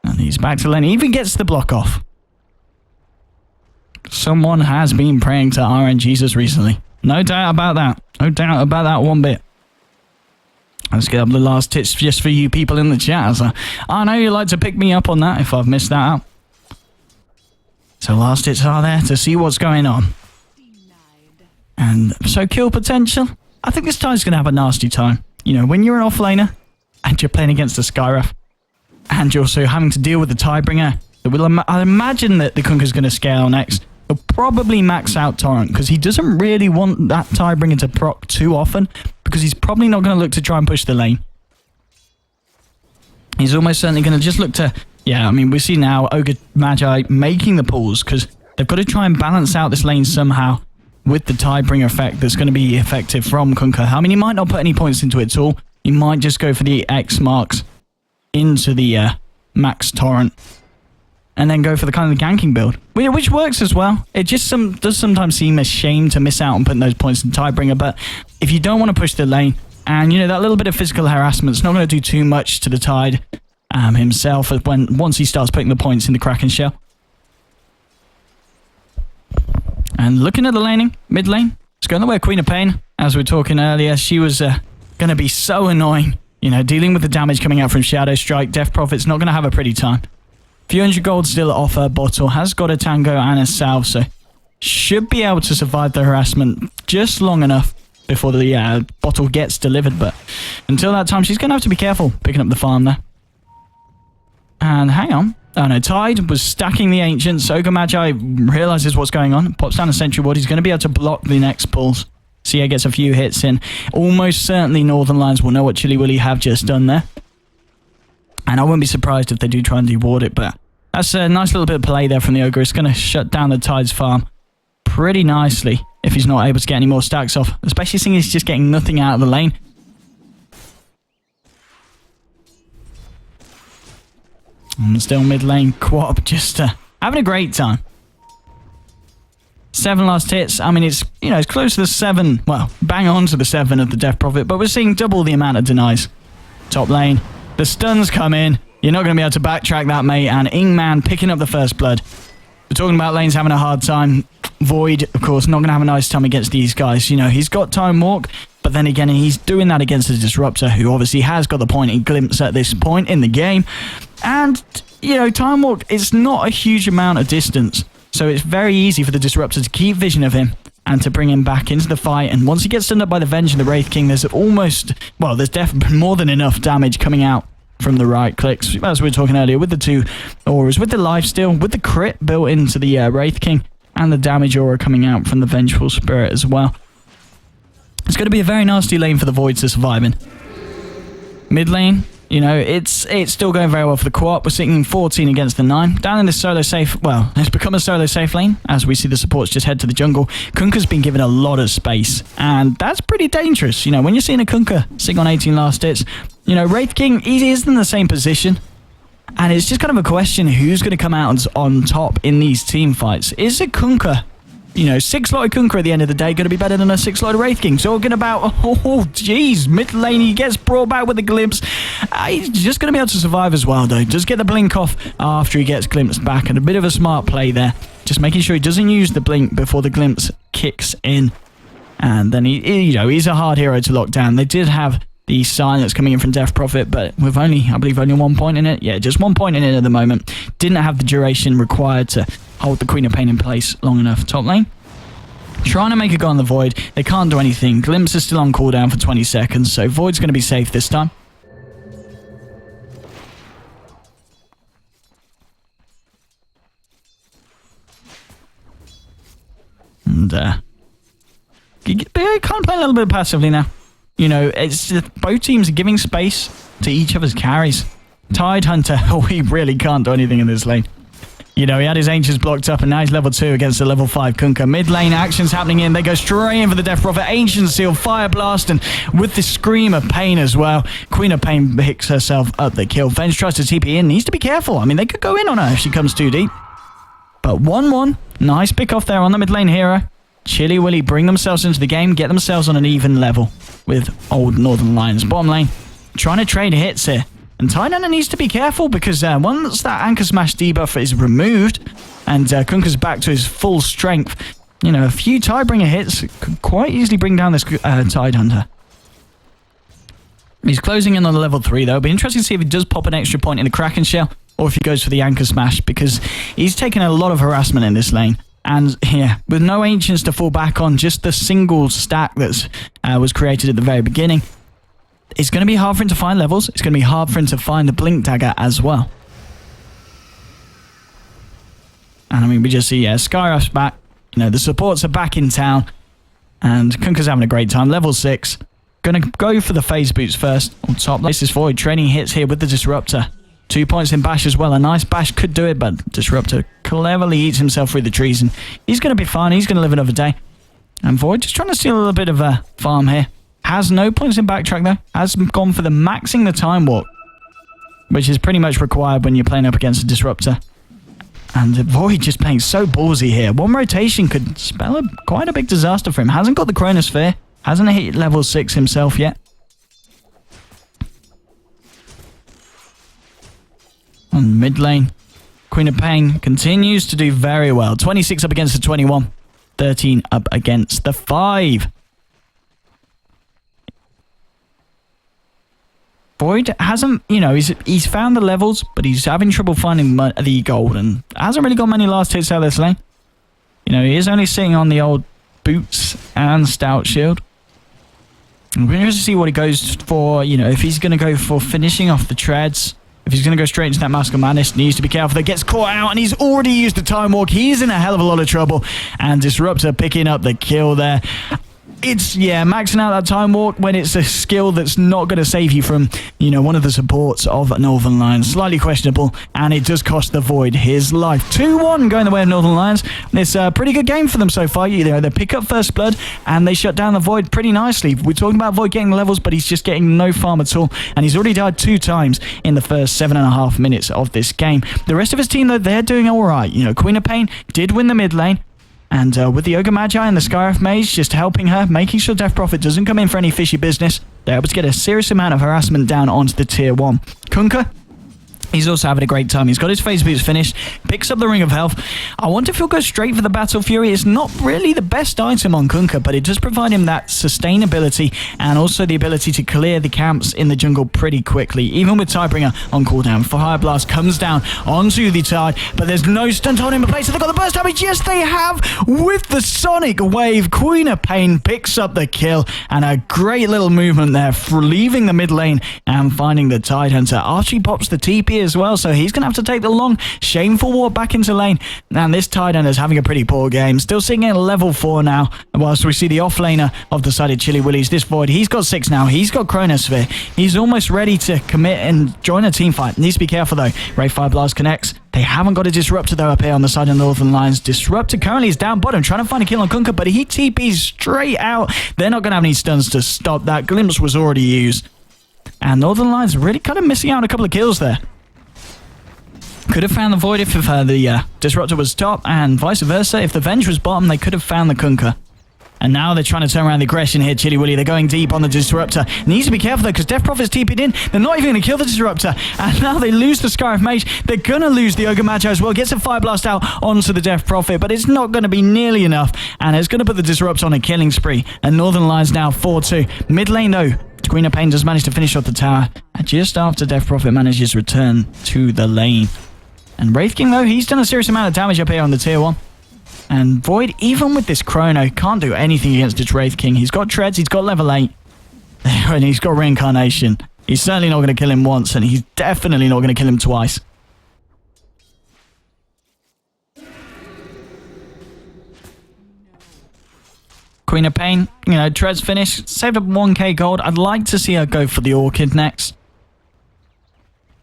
And he's back to lane. He even gets the block off. Someone has been praying to RNGesus recently. No doubt about that. No doubt about that one bit. Let's get up the last tips just for you people in the chat. So I know you like to pick me up on that if I've missed that out. So last hits are there to see what's going on. And so kill potential. I think this time's going to have a nasty time. You know, when you're an offlaner and you're playing against the Skyraf and you're also having to deal with the Tidebringer, I imagine that the Kunkka's going to scale next. He'll probably max out Torrent because he doesn't really want that Tidebringer to proc too often because he's probably not going to look to try and push the lane. He's almost certainly going to just look to... Yeah, I mean, we see now Ogre Magi making the pulls because they've got to try and balance out this lane somehow with the Tidebringer effect that's going to be effective from Kunkka. I mean, he might not put any points into it at all. He might just go for the X marks into the max Torrent. And then go for the kind of the ganking build, which works as well. It just does sometimes seem a shame to miss out on putting those points in Tidebringer, but if you don't want to push the lane, and you know that little bit of physical harassment's not going to do too much to the Tide himself once he starts putting the points in the Kraken shell. And looking at the laning, mid lane, it's going the way of Queen of Pain. As we were talking earlier, she was going to be so annoying, you know, dealing with the damage coming out from Shadow Strike. Death Prophet's not going to have a pretty time. Few hundred gold still off her bottle, has got a tango and a salve, so should be able to survive the harassment just long enough before the bottle gets delivered, but until that time she's going to have to be careful picking up the farm there. And hang on. Oh no, Tide was stacking the Ancients. Ogre Magi realizes what's going on, pops down a Sentry Ward. He's going to be able to block the next pulls. CA gets a few hits in. Almost certainly Northern Lions will know what Chilly Willy have just done there. And I wouldn't be surprised if they do try and deward it, but that's a nice little bit of play there from the Ogre. It's going to shut down the Tide's farm pretty nicely if he's not able to get any more stacks off, especially seeing he's just getting nothing out of the lane. And still mid lane, Quap just having a great time. 7 last hits. I mean, it's, you know, it's close to the 7, well, bang on to the 7 of the Death Prophet, but we're seeing double the amount of denies. Top lane. The stuns come in. You're not going to be able to backtrack that, mate. And Ingman picking up the first blood. We're talking about lanes having a hard time. Void, of course, not going to have a nice time against these guys. You know, he's got Time Walk, but then again, he's doing that against the Disruptor, who obviously has got the point in Glimpse at this point in the game. And, you know, Time Walk, it's not a huge amount of distance. So it's very easy for the Disruptor to keep vision of him and to bring him back into the fight. And once he gets stunned up by the Venge and the Wraith King, there's almost, well, there's definitely more than enough damage coming out from the right clicks, as we were talking earlier, with the 2 auras, with the lifesteal, with the crit built into the Wraith King, and the damage aura coming out from the Vengeful Spirit as well. It's going to be a very nasty lane for the Void to survive in. Mid lane, you know, it's still going very well for the co-op. We're sitting 14 against the 9. Down in this solo safe, well, it's become a solo safe lane, as we see the supports just head to the jungle. Kunkka's been given a lot of space, and that's pretty dangerous. You know, when you're seeing a Kunkka sitting on 18 last hits, you know, Wraith King, he is in the same position. And it's just kind of a question who's going to come out on top in these team fights. Is it Kunkka? You know, 6-slotted Kunkka at the end of the day going to be better than a 6-slotted Wraith King. Talking about, oh, jeez, mid lane, he gets brought back with a glimpse. He's just going to be able to survive as well, though. Just get the blink off after he gets glimpsed back. And a bit of a smart play there. Just making sure he doesn't use the blink before the glimpse kicks in. And then, you know, he's a hard hero to lock down. They did have the silence coming in from Death Prophet, but with only, I believe, only 1 point in it. Yeah, just 1 point in it at the moment. Didn't have the duration required to hold the Queen of Pain in place long enough. Top lane. Trying to make a go on the Void. They can't do anything. Glimpse is still on cooldown for 20 seconds, so Void's going to be safe this time. And, can't play a little bit passively now. You know, it's just both teams are giving space to each other's carries. Tidehunter, he really can't do anything in this lane. You know, he had his Ancients blocked up, and now he's level 2 against the level 5 Kunkka. Mid lane actions happening in. They go straight in for the Death Prophet. Ancient Seal, Fire Blast, and with the Scream of Pain as well. Queen of Pain picks herself up the kill. Venge tries to TP in. Needs to be careful. I mean, they could go in on her if she comes too deep. But 1-1. Nice pick off there on the mid lane hero. Chili Willy bring themselves into the game, get themselves on an even level with old Northern Lions. Bottom lane, trying to trade hits here. And Tidehunter needs to be careful because once that Anchor Smash debuff is removed and Kunkka's back to his full strength, you know, a few Tidebringer hits could quite easily bring down this Tidehunter. He's closing in on the level 3 though. It'll be interesting to see if he does pop an extra point in the Kraken Shell or if he goes for the Anchor Smash because he's taken a lot of harassment in this lane. And yeah, with no Ancients to fall back on, just the single stack that was created at the very beginning, it's going to be hard for him to find levels. It's going to be hard for him to find the Blink Dagger as well. And I mean, we just see, Skyrush's back. You know, the supports are back in town. And Kunkka's having a great time. Level 6. Going to go for the phase boots first. On top, this is Void. Training hits here with the Disruptor. 2 points in Bash as well. A nice Bash could do it, but Disruptor cleverly eats himself through the trees. And he's going to be fine. He's going to live another day. And Void just trying to steal a little bit of a farm here. Has no points in backtrack though. Has gone for the maxing the time walk, which is pretty much required when you're playing up against a Disruptor. And Void just playing so ballsy here. One rotation could spell quite a big disaster for him. Hasn't got the Chronosphere. Hasn't hit level 6 himself yet. On mid lane, Queen of Pain continues to do very well. 26 up against the 21. 13 up against the 5. Void hasn't, you know, he's found the levels, but he's having trouble finding the gold and hasn't really got many last hits out of this lane. You know, he is only sitting on the old boots and stout shield. We're going to see what he goes for, you know, if he's going to go for finishing off the treads. If he's going to go straight into that Mask of Madness, needs to be careful. That gets caught out, and he's already used the Time Walk. He's in a hell of a lot of trouble. And Disruptor picking up the kill there. It's, maxing out that Time Walk when it's a skill that's not going to save you from, you know, one of the supports of Northern Lions. Slightly questionable, and it does cost the Void his life. 2-1 going the way of Northern Lions. It's a pretty good game for them so far. You know, they pick up First Blood, and they shut down the Void pretty nicely. We're talking about Void getting the levels, but he's just getting no farm at all, and he's already died 2 times in the first 7.5 minutes of this game. The rest of his team, though, they're doing all right. You know, Queen of Pain did win the mid lane. And with the Ogre Magi and the Skyrush Mage just helping her, making sure Death Prophet doesn't come in for any fishy business, they're able to get a serious amount of harassment down onto the tier 1. Kunkka, he's also having a great time. He's got his phase boots finished, picks up the Ring of Health. I wonder if he'll go straight for the Battle Fury. It's not really the best item on Kunkka, but it does provide him that sustainability and also the ability to clear the camps in the jungle pretty quickly. Even with Tidebringer on cooldown, Fire Blast comes down onto the Tide, but there's no stunt on him in place. So they've got the burst damage. Yes, they have with the Sonic Wave. Queen of Pain picks up the kill, and a great little movement there for leaving the mid lane and finding the Tidehunter. Archie pops the TP as well, so he's going to have to take the long, shameful walk back into lane. And this Tidehunter's having a pretty poor game. Still sitting at level 4 now, whilst we see the offlaner of the side of Chili Willy's, this Void. He's got 6 now. He's got Chronosphere. He's almost ready to commit and join a team fight. Needs to be careful, though. Ray Fire Blast connects. They haven't got a Disruptor, though, up here on the side of Northern Lions. Disruptor currently is down bottom, trying to find a kill on Kunkka, but he TPs straight out. They're not going to have any stuns to stop that. Glimpse was already used. And Northern Lions really kind of missing out on a couple of kills there. Could have found the Void if the Disruptor was top, and vice versa. If the Venge was bottom, they could have found the Kunkka. And now they're trying to turn around the aggression here, Chili Willy. They're going deep on the Disruptor. Needs to be careful, though, because Death Prophet's TP'd in. They're not even going to kill the Disruptor. And now they lose the Skyrush Mage. They're going to lose the Ogre Magi as well. Gets a Fire Blast out onto the Death Prophet, but it's not going to be nearly enough. And it's going to put the Disruptor on a killing spree. And Northern Lions now 4-2. Mid lane, though, Queen of Pain does manage to finish off the tower. And just after Death Prophet manages to return to the lane. And Wraith King, though, he's done a serious amount of damage up here on the tier 1. And Void, even with this Chrono, can't do anything against this Wraith King. He's got Treads, he's got level 8, and he's got Reincarnation. He's certainly not going to kill him once, and he's definitely not going to kill him twice. Queen of Pain, you know, Treads finished, saved up 1k gold. I'd like to see her go for the Orchid next.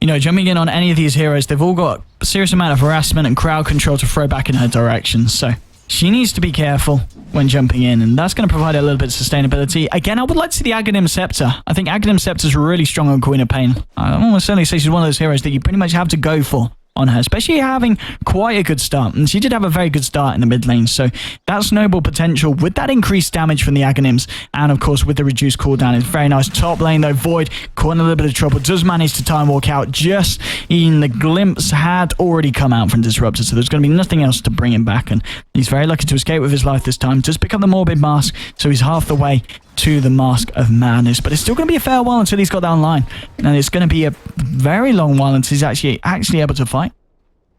You know, jumping in on any of these heroes, they've all got a serious amount of harassment and crowd control to throw back in her direction. So she needs to be careful when jumping in, and that's going to provide a little bit of sustainability. Again, I would like to see the Aghanim Scepter. I think Aghanim Scepter is really strong on Queen of Pain. I almost certainly say she's one of those heroes that you pretty much have to go for on her, especially having quite a good start. And she did have a very good start in the mid lane, so that snowball potential with that increased damage from the Aghanims, and of course with the reduced cooldown is very nice. Top lane though, Void caught in a little bit of trouble, does manage to time walk out just in the glimpse had already come out from Disruptor, so there's going to be nothing else to bring him back, and he's very lucky to escape with his life this time. Does pick up the Morbid Mask, so he's half the way to the Mask of Madness, but it's still going to be a fair while until he's got that online, and it's going to be a very long while until he's actually able to fight.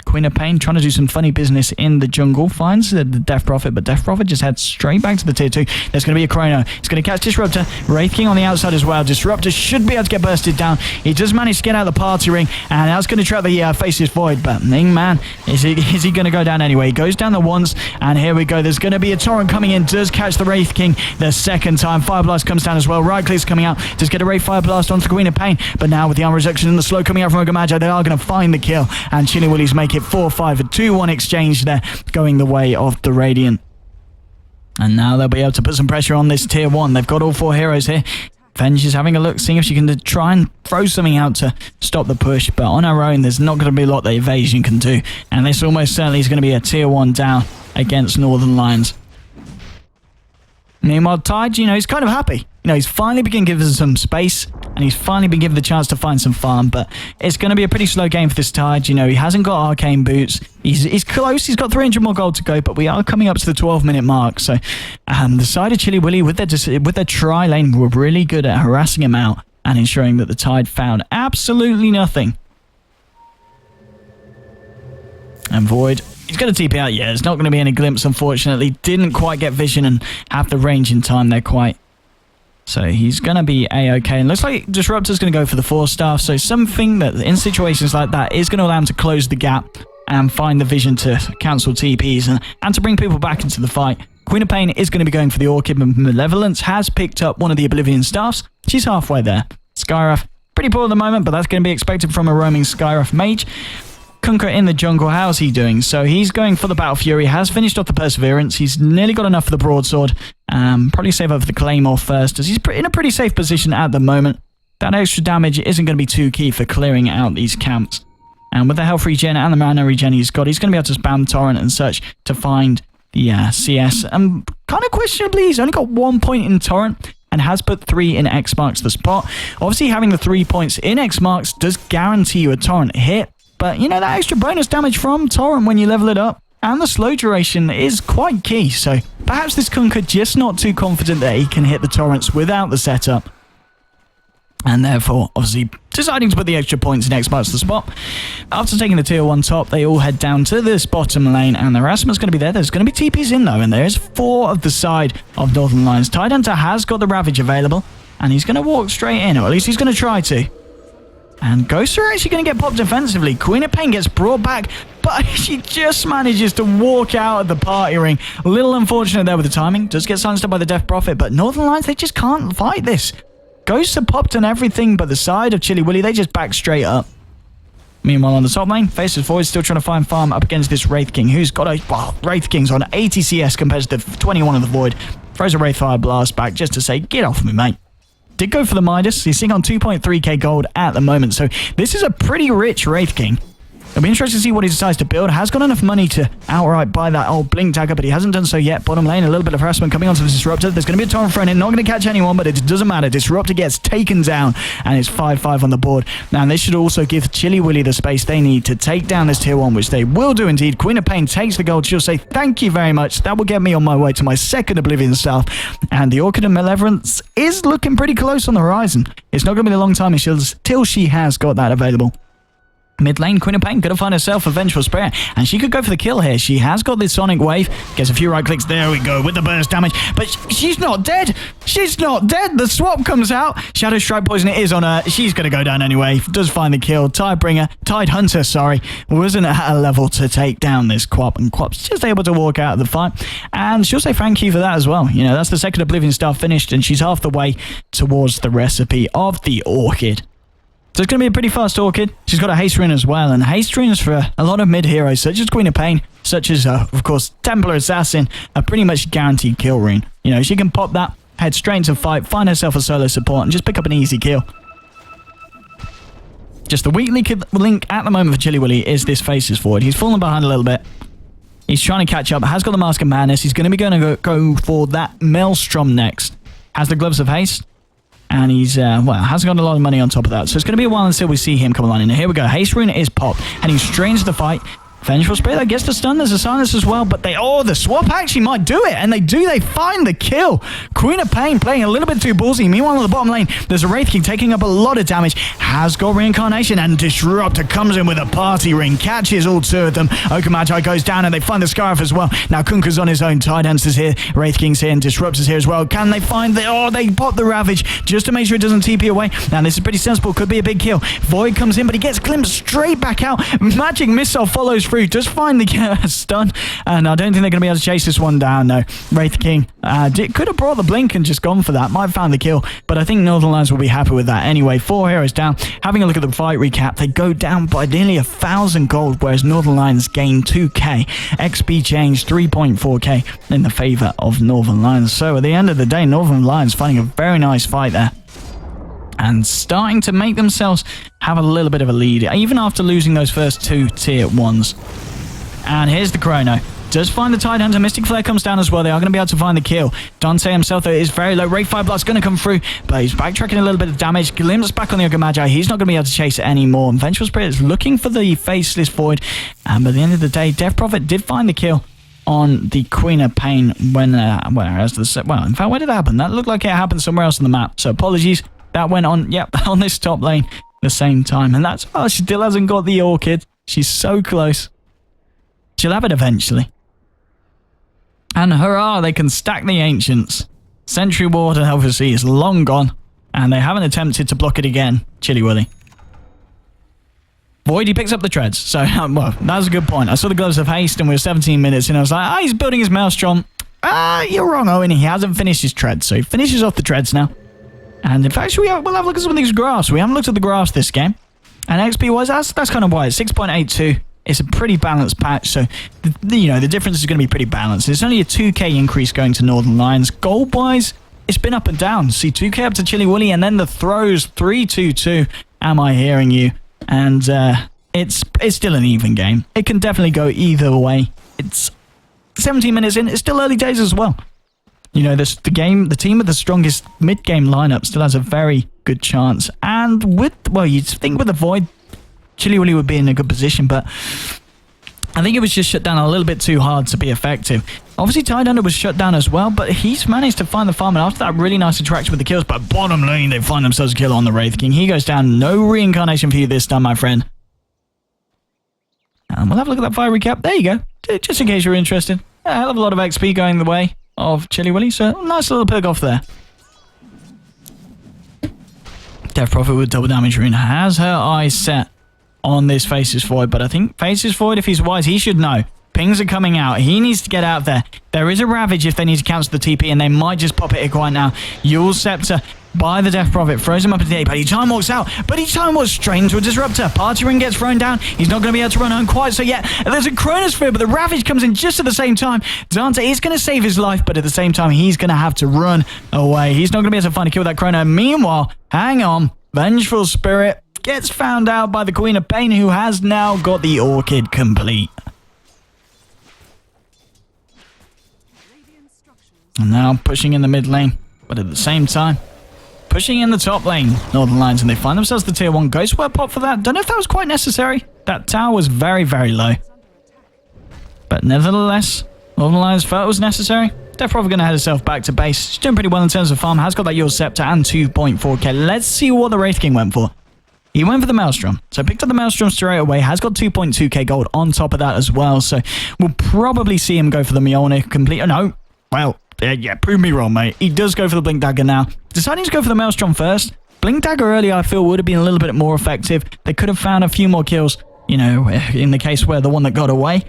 Queen of Pain trying to do some funny business in the jungle, finds the Death Prophet, but Death Prophet just heads straight back to the tier 2. There's going to be a Chrono. He's going to catch Disruptor. Wraith King on the outside as well. Disruptor should be able to get bursted down. He does manage to get out of the party ring, and that's going to trap the Faceless Void, but man, is he going to go down anyway? He goes down the once, and here we go. There's going to be a Torrent coming in, does catch the Wraith King the second time. Fire Blast comes down as well. Right Click's coming out, does get a Wraith Fire Blast onto the Queen of Pain, but now with the armor reduction and the slow coming out from Ogre Magi, they are going to find the kill, and Chili Willies make it 4-5, a 2-1 exchange there, going the way of the Radiant. And now they'll be able to put some pressure on this tier 1. They've got all 4 heroes here. Venge is having a look, seeing if she can try and throw something out to stop the push, but on her own, there's not going to be a lot that Evasion can do. And this almost certainly is going to be a tier 1 down against Northern Lions. Meanwhile, Tide, you know, he's kind of happy. You know, he's finally been given some space, and he's finally been given the chance to find some farm, but it's going to be a pretty slow game for this Tide. You know, he hasn't got Arcane Boots. He's close. He's got 300 more gold to go, but we are coming up to the 12-minute mark. So the side of Chili Willy with their tri-lane were really good at harassing him out and ensuring that the Tide found absolutely nothing. And Void, he's going to TP out. Yeah, there's not going to be any glimpse, unfortunately. Didn't quite get vision and have the range in time there quite. So he's going to be A-okay. And looks like Disruptor's going to go for the 4-star. So something that in situations like that is going to allow him to close the gap and find the vision to cancel TPs and to bring people back into the fight. Queen of Pain is going to be going for the Orchid. Malevolence has picked up one of the Oblivion staffs. She's halfway there. Skywrath, pretty poor at the moment, but that's going to be expected from a roaming Skywrath mage. Kunkka in the jungle, how's he doing? So he's going for the Battle Fury, has finished off the Perseverance, he's nearly got enough for the Broadsword, probably save over the Claymore first, as he's in a pretty safe position at the moment. That extra damage isn't going to be too key for clearing out these camps. And with the health regen and the mana regen he's got, he's going to be able to spam Torrent and such to find the CS. And kind of questionably, he's only got 1 point in Torrent and has put 3 in X marks the spot. Obviously, having the 3 points in X marks does guarantee you a Torrent hit. But, you know, that extra bonus damage from Torrent when you level it up and the slow duration is quite key. So perhaps this Kunkka just not too confident that he can hit the Torrents without the setup. And therefore, obviously, deciding to put the extra points in X marks the spot. After taking the tier 1 top, they all head down to this bottom lane. And the harassment's going to be there. There's going to be TPs in, though. And there's 4 of the side of Northern Lions. Tidehunter has got the Ravage available. And he's going to walk straight in. Or at least he's going to try to. And Ghosts are actually going to get popped defensively. Queen of Pain gets brought back, but she just manages to walk out of the party ring. A little unfortunate there with the timing. Does get silenced up by the Death Prophet, but Northern Lions, they just can't fight this. Ghosts are popped and everything, but the side of Chili Willy, they just back straight up. Meanwhile, on the top lane, Faceless Void still trying to find farm up against this Wraith King, who's got a... Well, Wraith King's on 80 CS compared to the 21 of the Void. Throws a Wraith Fire Blast back just to say, get off me, mate. Did go for the Midas. He's sitting on 2.3k gold at the moment. So this is a pretty rich Wraith King. It'll be interesting to see what he decides to build. Has got enough money to outright buy that old Blink Dagger, but he hasn't done so yet. Bottom lane, a little bit of harassment coming onto the Disruptor. There's going to be a Torrent thrown in. Not going to catch anyone, but it doesn't matter. Disruptor gets taken down, and it's 5-5 on the board. Now, this should also give Chili Willy the space they need to take down this tier 1, which they will do indeed. Queen of Pain takes the gold. She'll say, thank you very much. That will get me on my way to my second Oblivion staff. And the Orchid of Malevolence is looking pretty close on the horizon. It's not going to be a long time until she has got that available. Mid lane, Queen of Pain gonna find herself a Vengeful Spirit, and she could go for the kill here. She has got this Sonic Wave, gets a few right clicks. There we go with the burst damage, but she's not dead. She's not dead. The swap comes out. Shadow Strike Poison it is on her. She's gonna go down anyway. Does find the kill. Tide Hunter, sorry, wasn't at a level to take down this Quap, and Quap's just able to walk out of the fight. And she'll say thank you for that as well. You know, that's the second Oblivion Star finished, and she's half the way towards the recipe of the Orchid. So it's going to be a pretty fast Orchid. She's got a haste rune as well, and haste runes for a lot of mid-heroes, such as Queen of Pain, such as, of course, Templar Assassin, are pretty much guaranteed kill rune. You know, she can pop that, head straight into fight, find herself a solo support, and just pick up an easy kill. Just the weak link at the moment for Chili Willy is this Faces Forward. He's fallen behind a little bit. He's trying to catch up, has got the Mask of Madness. He's going to be going to go for that Maelstrom next. Has the Gloves of Haste. And he's, well, has got a lot of money on top of that. So it's going to be a while until we see him come along. And here we go. Haste Rune is popped. And he's straight into the fight. Vengeful Spirit that gets the stun. There's a silence as well. But the swap actually might do it. And they find the kill. Queen of Pain playing a little bit too ballsy. Meanwhile, on the bottom lane, there's a Wraith King taking up a lot of damage. Has got Reincarnation. And Disruptor comes in with a party ring. Catches all two of them. Okamagi goes down and they find the Scarf as well. Now Kunka's on his own. Tide Hunter's here. Wraith King's here. And Disruptor's here as well. Can they find the... they pop the Ravage just to make sure it doesn't TP away. Now this is pretty sensible. Could be a big kill. Void comes in, but he gets glimpsed straight back out. Magic Missile follows through. Just find the stun, and I don't think they're going to be able to chase this one down. No, Wraith King could have brought the blink and just gone for that. Might have found the kill, but I think Northern Lions will be happy with that. Anyway, 4 heroes down. Having a look at the fight recap, they go down by nearly 1,000 gold, whereas Northern Lions gain 2k. XP change 3.4k in the favor of Northern Lions. So at the end of the day, Northern Lions finding a very nice fight there, and starting to make themselves have a little bit of a lead, even after losing those first 2 tier 1s. And here's the Chrono. Does find the Tide Hunter. Mystic Flare comes down as well. They are going to be able to find the kill. Dante himself, though, is very low. Wraith Fire Blast's going to come through, but he's backtracking a little bit of damage. Glimpse back on the Ogre Magi. He's not going to be able to chase it anymore. And Vengeful Spirit is looking for the Faceless Void. But at the end of the day, Death Prophet did find the kill on the Queen of Pain when, in fact, where did it happen? That looked like it happened somewhere else on the map. So apologies. That went on, on this top lane at the same time. And that's, she still hasn't got the Orchid. She's so close. She'll have it eventually. And hurrah, they can stack the Ancients. Sentry Ward, obviously, is long gone. And they haven't attempted to block it again, Chili Willy. Void, he picks up the treads. So, well, that's a good point. I saw the Gloves of Haste and we were 17 minutes and I was like, he's building his Maelstrom. You're wrong, Owen. He hasn't finished his treads. So he finishes off the treads now. And in fact, we'll have a look at some of these graphs. We haven't looked at the graphs this game. And XP-wise, that's kind of why. It's 6.82. It's a pretty balanced patch, so the difference is going to be pretty balanced. It's only a 2k increase going to Northern Lions. Gold-wise, it's been up and down. See, 2k up to Chili Willy, and then the throws 3-2-2. Am I hearing you? And it's still an even game. It can definitely go either way. It's 17 minutes in. It's still early days as well. You know, the team with the strongest mid-game lineup still has a very good chance. And you'd think with the Void, Chili Willy would be in a good position, but I think it was just shut down a little bit too hard to be effective. Obviously, Tide Hunter was shut down as well, but he's managed to find the farm, and after that really nice interaction with the kills, but bottom lane, they find themselves a kill on the Wraith King. He goes down. No reincarnation for you this time, my friend. And we'll have a look at that fire recap. There you go. Just in case you're interested. A hell of a lot of XP going the way of Chili Willy, so nice little pick off there. Death Prophet with double damage rune has her eyes set on this Faces Void, but I think Faces Void, if he's wise, he should know. Pings are coming out. He needs to get out there. There is a Ravage if they need to cancel the TP, and they might just pop it quite now. Eul's Scepter by the Death Prophet throws him up into the A, but he time walks out. But he time walks straight into a Disruptor. Party Ring gets thrown down. He's not going to be able to run home quite so yet. There's a Chronosphere, but the Ravage comes in just at the same time. Dante is going to save his life, but at the same time, he's going to have to run away. He's not going to be able to find a kill with that Chrono. Meanwhile, hang on. Vengeful Spirit gets found out by the Queen of Pain, who has now got the Orchid complete. And now pushing in the mid lane, but at the same time, pushing in the top lane, Northern Lions, and they find themselves the tier 1 Ghost Web pop for that. Don't know if that was quite necessary. That tower was very, very low. But nevertheless, Northern Lions felt it was necessary. They're probably going to head herself back to base. She's doing pretty well in terms of farm. Has got that Eul's Scepter and 2.4k. Let's see what the Wraith King went for. He went for the Maelstrom. So picked up the Maelstrom straight away. Has got 2.2k gold on top of that as well. So we'll probably see him go for the Mjolnir complete. Oh, no. Well, yeah, prove me wrong, mate. He does go for the Blink Dagger now. Deciding to go for the Maelstrom first. Blink Dagger earlier, I feel, would have been a little bit more effective. They could have found a few more kills, you know, in the case where the one that got away.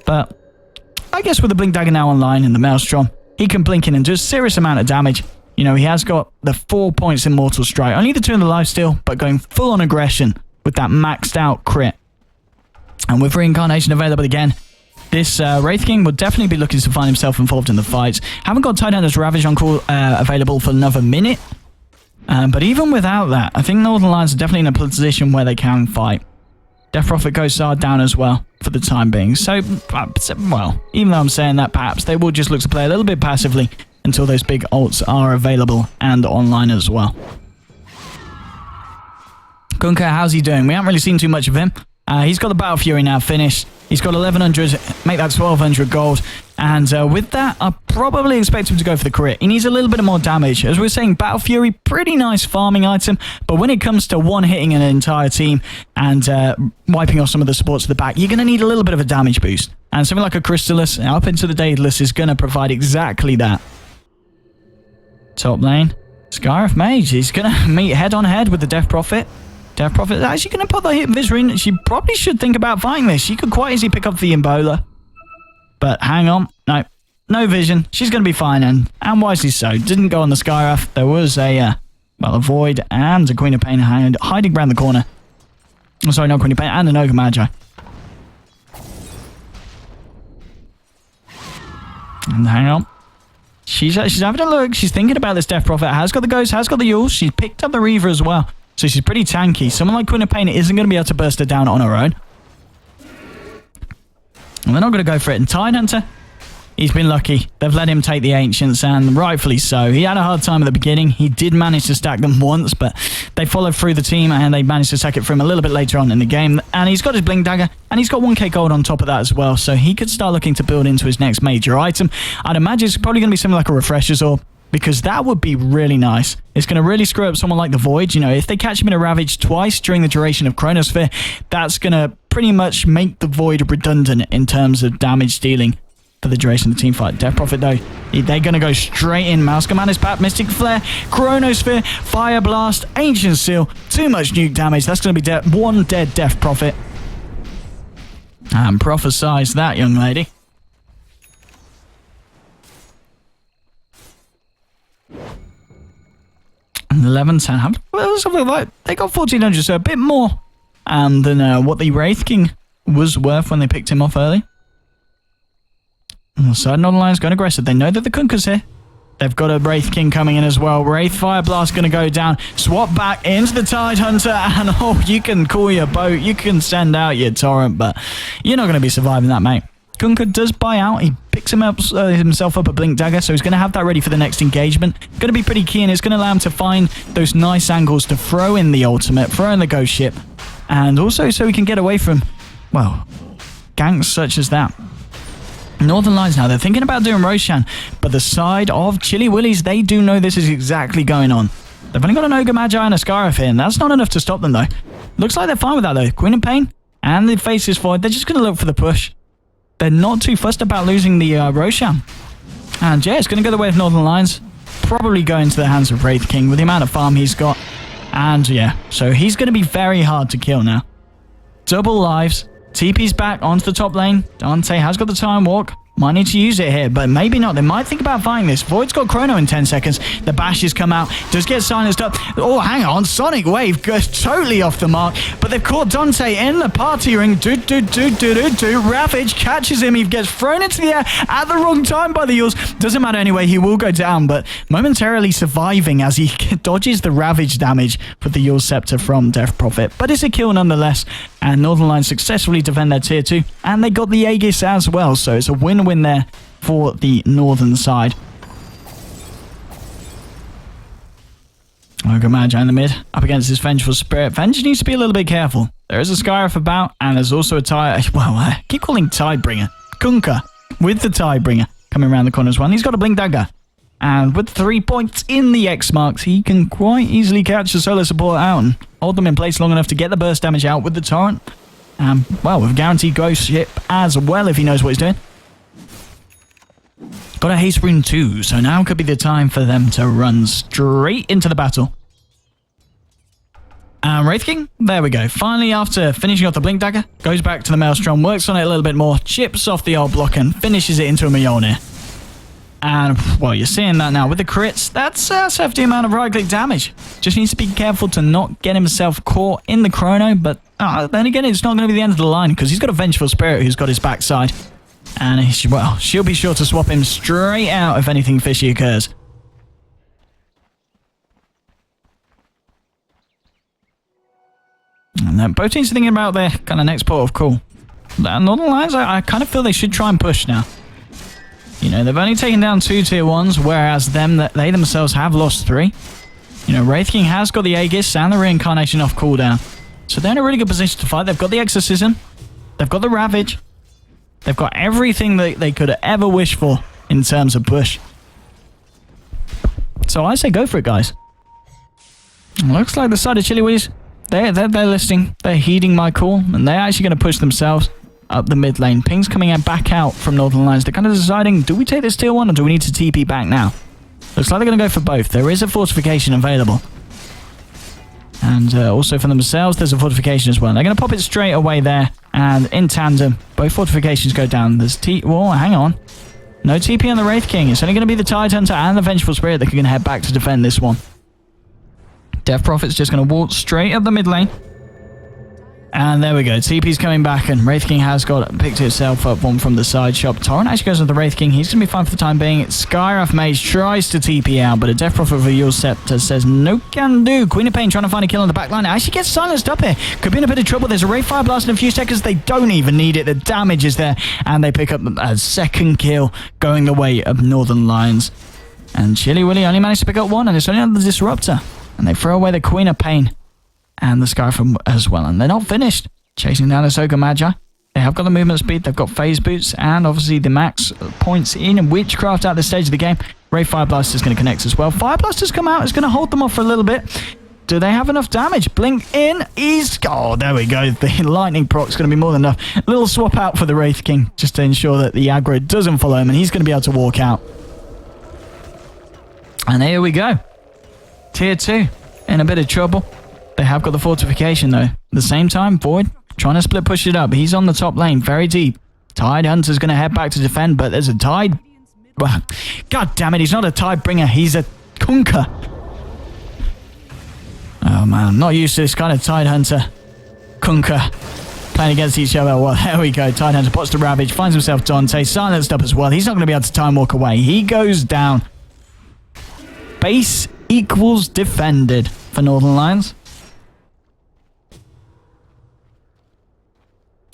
But I guess with the Blink Dagger now online and the Maelstrom, he can blink in and do a serious amount of damage. You know, he has got the 4 points in Mortal Strike. Only the 2 in the lifesteal, but going full on aggression with that maxed out crit. And with Reincarnation available again, this Wraith King will definitely be looking to find himself involved in the fights. Haven't got Tidehunter's Ravage on call available for another minute. But even without that, I think Northern Lions are definitely in a position where they can fight. Death Prophet goes down as well for the time being. So, well, even though I'm saying that, perhaps they will just look to play a little bit passively until those big ults are available and online as well. Kunkka, how's he doing? We haven't really seen too much of him. He's got the Battle Fury now finished. He's got 1100, make that 1200 gold. And with that, I probably expect him to go for the crit. He needs a little bit more damage. As we're saying, Battle Fury, pretty nice farming item. But when it comes to one-hitting an entire team and wiping off some of the supports at the back, you're going to need a little bit of a damage boost. And something like a Crystallis up into the Daedalus is going to provide exactly that. Top lane, Scarif Mage. He's going to meet head-on-head with the Death Prophet. Death Prophet is actually going to put the hit Vizrin. She probably should think about fighting this. She could quite easily pick up the Embola. But hang on. No vision. She's going to be fine, and wisely so. Didn't go on the Skyrath. There was a Void and a Queen of Pain hiding around the corner. Oh, sorry, not Queen of Pain, and an Ogre Magi. And hang on. She's having a look. She's thinking about this Death Prophet. Has got the Ghost, has got the Yule. She's picked up the Reaver as well. So she's pretty tanky. Someone like Queen of Pain isn't going to be able to burst her down on her own. And they're not going to go for it. And Tidehunter, he's been lucky. They've let him take the Ancients, and rightfully so. He had a hard time at the beginning. He did manage to stack them once, but they followed through the team, and they managed to stack it for him a little bit later on in the game. And he's got his Blink Dagger, and he's got 1k gold on top of that as well. So he could start looking to build into his next major item. I'd imagine it's probably going to be something like a Refresher's Orb, because that would be really nice. It's going to really screw up someone like the Void. You know, if they catch him in a Ravage twice during the duration of Chronosphere, that's going to pretty much make the Void redundant in terms of damage dealing for the duration of the team fight. Death Prophet, though, they're going to go straight in. Mouse Command is back. Mystic Flare, Chronosphere, Fire Blast, Ancient Seal. Too much nuke damage. That's going to be one dead Death Prophet. And prophesize that, young lady. 1110. Well, something like they got 1400, so a bit more than what the Wraith King was worth when they picked him off early. On the side, Northern Lions going aggressive. They know that the Kunkka's here. They've got a Wraith King coming in as well. Wraith Fire Blast going to go down. Swap back into the Tidehunter, and oh, you can call your boat. You can send out your Torrent, but you're not going to be surviving that, mate. Kunkka does buy out. He picks himself up a Blink Dagger, so he's going to have that ready for the next engagement. Going to be pretty key, and it's going to allow him to find those nice angles to throw in the ultimate, throw in the Ghost Ship, and also so he can get away from, well, ganks such as that. Northern Lions now, they're thinking about doing Roshan, but the side of Chili Willies, they do know this is exactly going on. They've only got an Ogre Magi and a Scarif here, and that's not enough to stop them, though. Looks like they're fine with that, though. Queen of Pain and the Faces Void, they're just going to look for the push. They're not too fussed about losing the Roshan. And yeah, it's going to go the way of Northern Lions. Probably go into the hands of Wraith King with the amount of farm he's got. And yeah, so he's going to be very hard to kill now. Double lives. TP's back onto the top lane. Dante has got the time walk. Might need to use it here, but maybe not. They might think about fighting this. Void's got Chrono in 10 seconds. The bashes come out. Does get silenced up. Oh, hang on. Sonic Wave goes totally off the mark, but they've caught Dante in the party ring. Ravage catches him. He gets thrown into the air at the wrong time by the Yules. Doesn't matter anyway. He will go down, but momentarily surviving as he dodges the Ravage damage with the Yule Scepter from Death Prophet. But it's a kill nonetheless, and Northern Lions successfully defend their tier 2, and they got the Aegis as well, so it's a win there for the northern side. Ogre Magi in the mid, up against this Vengeful Spirit. Venge needs to be a little bit careful. There is a Skyrath about, and there's also a Tide... Well, I keep calling Tidebringer. Kunkka with the Tidebringer coming around the corner as well. And he's got a Blink Dagger. And with 3 points in the X marks, he can quite easily catch the solo support out and hold them in place long enough to get the burst damage out with the torrent. Well, with guaranteed ghost ship as well if he knows what he's doing. Got a haste rune too, so now could be the time for them to run straight into the battle. And Wraith King, there we go. Finally, after finishing off the Blink Dagger, goes back to the Maelstrom, works on it a little bit more, chips off the old block and finishes it into a Mjolnir. And, well, you're seeing that now with the crits. That's a hefty amount of right-click damage. Just needs to be careful to not get himself caught in the chrono, but then again, it's not going to be the end of the line because he's got a Vengeful Spirit who's got his backside. And, she'll be sure to swap him straight out if anything fishy occurs. And both teams are thinking about their kind of next port of call. Northern Lions, I kind of feel they should try and push now. You know, they've only taken down 2 tier 1s, whereas they themselves have lost 3. You know, Wraith King has got the Aegis and the Reincarnation off cooldown. So they're in a really good position to fight. They've got the Exorcism. They've got the Ravage. They've got everything that they could ever wish for in terms of push. So I say go for it, guys. Looks like the side of Chili Willies, they're listening. They're heeding my call, and they're actually going to push themselves up the mid lane. Ping's coming back out from Northern Lions. They're kind of deciding, do we take this tier 1 or do we need to TP back now? Looks like they're going to go for both. There is a fortification available. And also for themselves, there's a fortification as well. They're going to pop it straight away there. And in tandem, both fortifications go down. There's Whoa, hang on. No TP on the Wraith King. It's only going to be the Tidehunter and the Vengeful Spirit that are going to head back to defend this one. Death Prophet's just going to walk straight up the mid lane. And there we go. TP's coming back, and Wraith King has picked itself up one from the side shop. Torrent actually goes with the Wraith King. He's going to be fine for the time being. Skywrath Mage tries to TP out, but a Death Prophet of a Yule Scepter says no can do. Queen of Pain trying to find a kill on the back line. Actually gets silenced up here. Could be in a bit of trouble. There's a Ray Fire Blast in a few seconds. They don't even need it. The damage is there, and they pick up a second kill going the way of Northern Lions. And Chili Willy only managed to pick up one, and it's only on the Disruptor. And they throw away the Queen of Pain and the Skyrim as well. And they're not finished. Chasing down Ahsoka Magi. They have got the movement speed. They've got phase boots. And obviously the max points in Witchcraft at this stage of the game. Ray Fire Blast is going to connect as well. Fire Blaster's come out. It's going to hold them off for a little bit. Do they have enough damage? Blink in. Oh, there we go. The lightning proc's going to be more than enough. A little swap out for the Wraith King just to ensure that the aggro doesn't follow him. And he's going to be able to walk out. And here we go. Tier 2 in a bit of trouble. They have got the fortification though. At the same time, Void trying to split push it up. He's on the top lane, very deep. Tidehunter's going to head back to defend, but there's a Tide. God damn it, he's not a Tide bringer. He's a Kunker. Oh man, I'm not used to this kind of Tidehunter. Kunker playing against each other. Well, there we go. Tidehunter pots the Ravage, finds himself Dante, silenced up as well. He's not going to be able to time walk away. He goes down. Base equals defended for Northern Lions.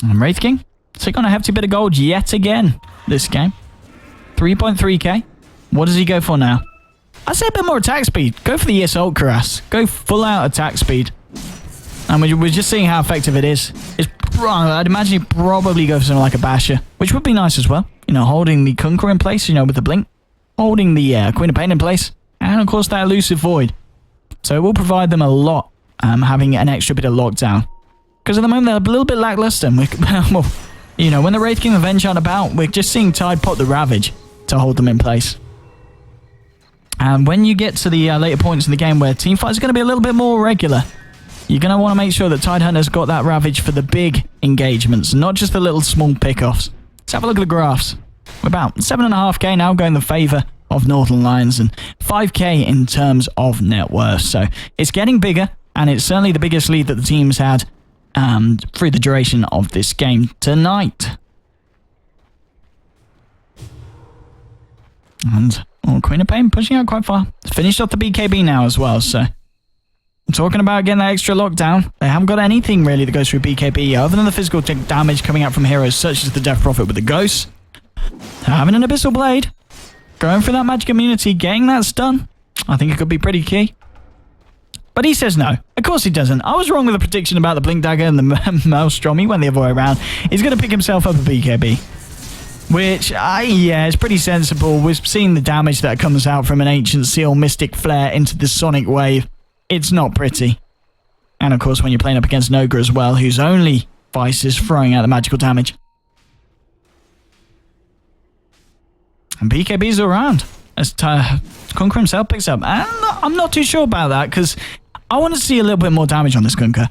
And Wraith King took on a hefty bit of gold yet again this game. 3.3k. What does he go for now? I'd say a bit more attack speed. Go for the ESL Cuirass. Go full out attack speed. And we're just seeing how effective it is. I'd imagine he'd probably go for something like a Basher, which would be nice as well. You know, holding the Kunker in place, you know, with the Blink. Holding the Queen of Pain in place. And of course that elusive Void. So it will provide them a lot, having an extra bit of lockdown. Because at the moment they're a little bit lackluster. Well, you know, when the Wraith King Avenge aren't about, we're just seeing Tide pop the Ravage to hold them in place. And when you get to the later points in the game where teamfights are going to be a little bit more regular, you're going to want to make sure that Tidehunter's got that Ravage for the big engagements, not just the little small pick-offs. Let's have a look at the graphs. We're about 7.5k now, going in the favour of Northern Lions, and 5k in terms of net worth. So it's getting bigger, and it's certainly the biggest lead that the team's had through the duration of this game tonight. And Queen of Pain pushing out quite far. Finished off the BKB now as well, so I'm talking about getting that extra lockdown. They haven't got anything really that goes through BKB other than the physical damage coming out from heroes such as the Death Prophet with the Ghost. Having an Abyssal Blade. Going for that magic immunity, getting that stun. I think it could be pretty key. But he says no. Of course he doesn't. I was wrong with the prediction about the Blink Dagger and the Maelstrom. He went the other way around. He's going to pick himself up a BKB. Which, yeah, it's pretty sensible. We've seen the damage that comes out from an Ancient Seal Mystic Flare into the Sonic Wave. It's not pretty. And of course, when you're playing up against Nogra as well, whose only vice is throwing out the magical damage. And BKB's around as Kunkka himself picks up. And I'm not too sure about that, because I want to see a little bit more damage on this Kunkka.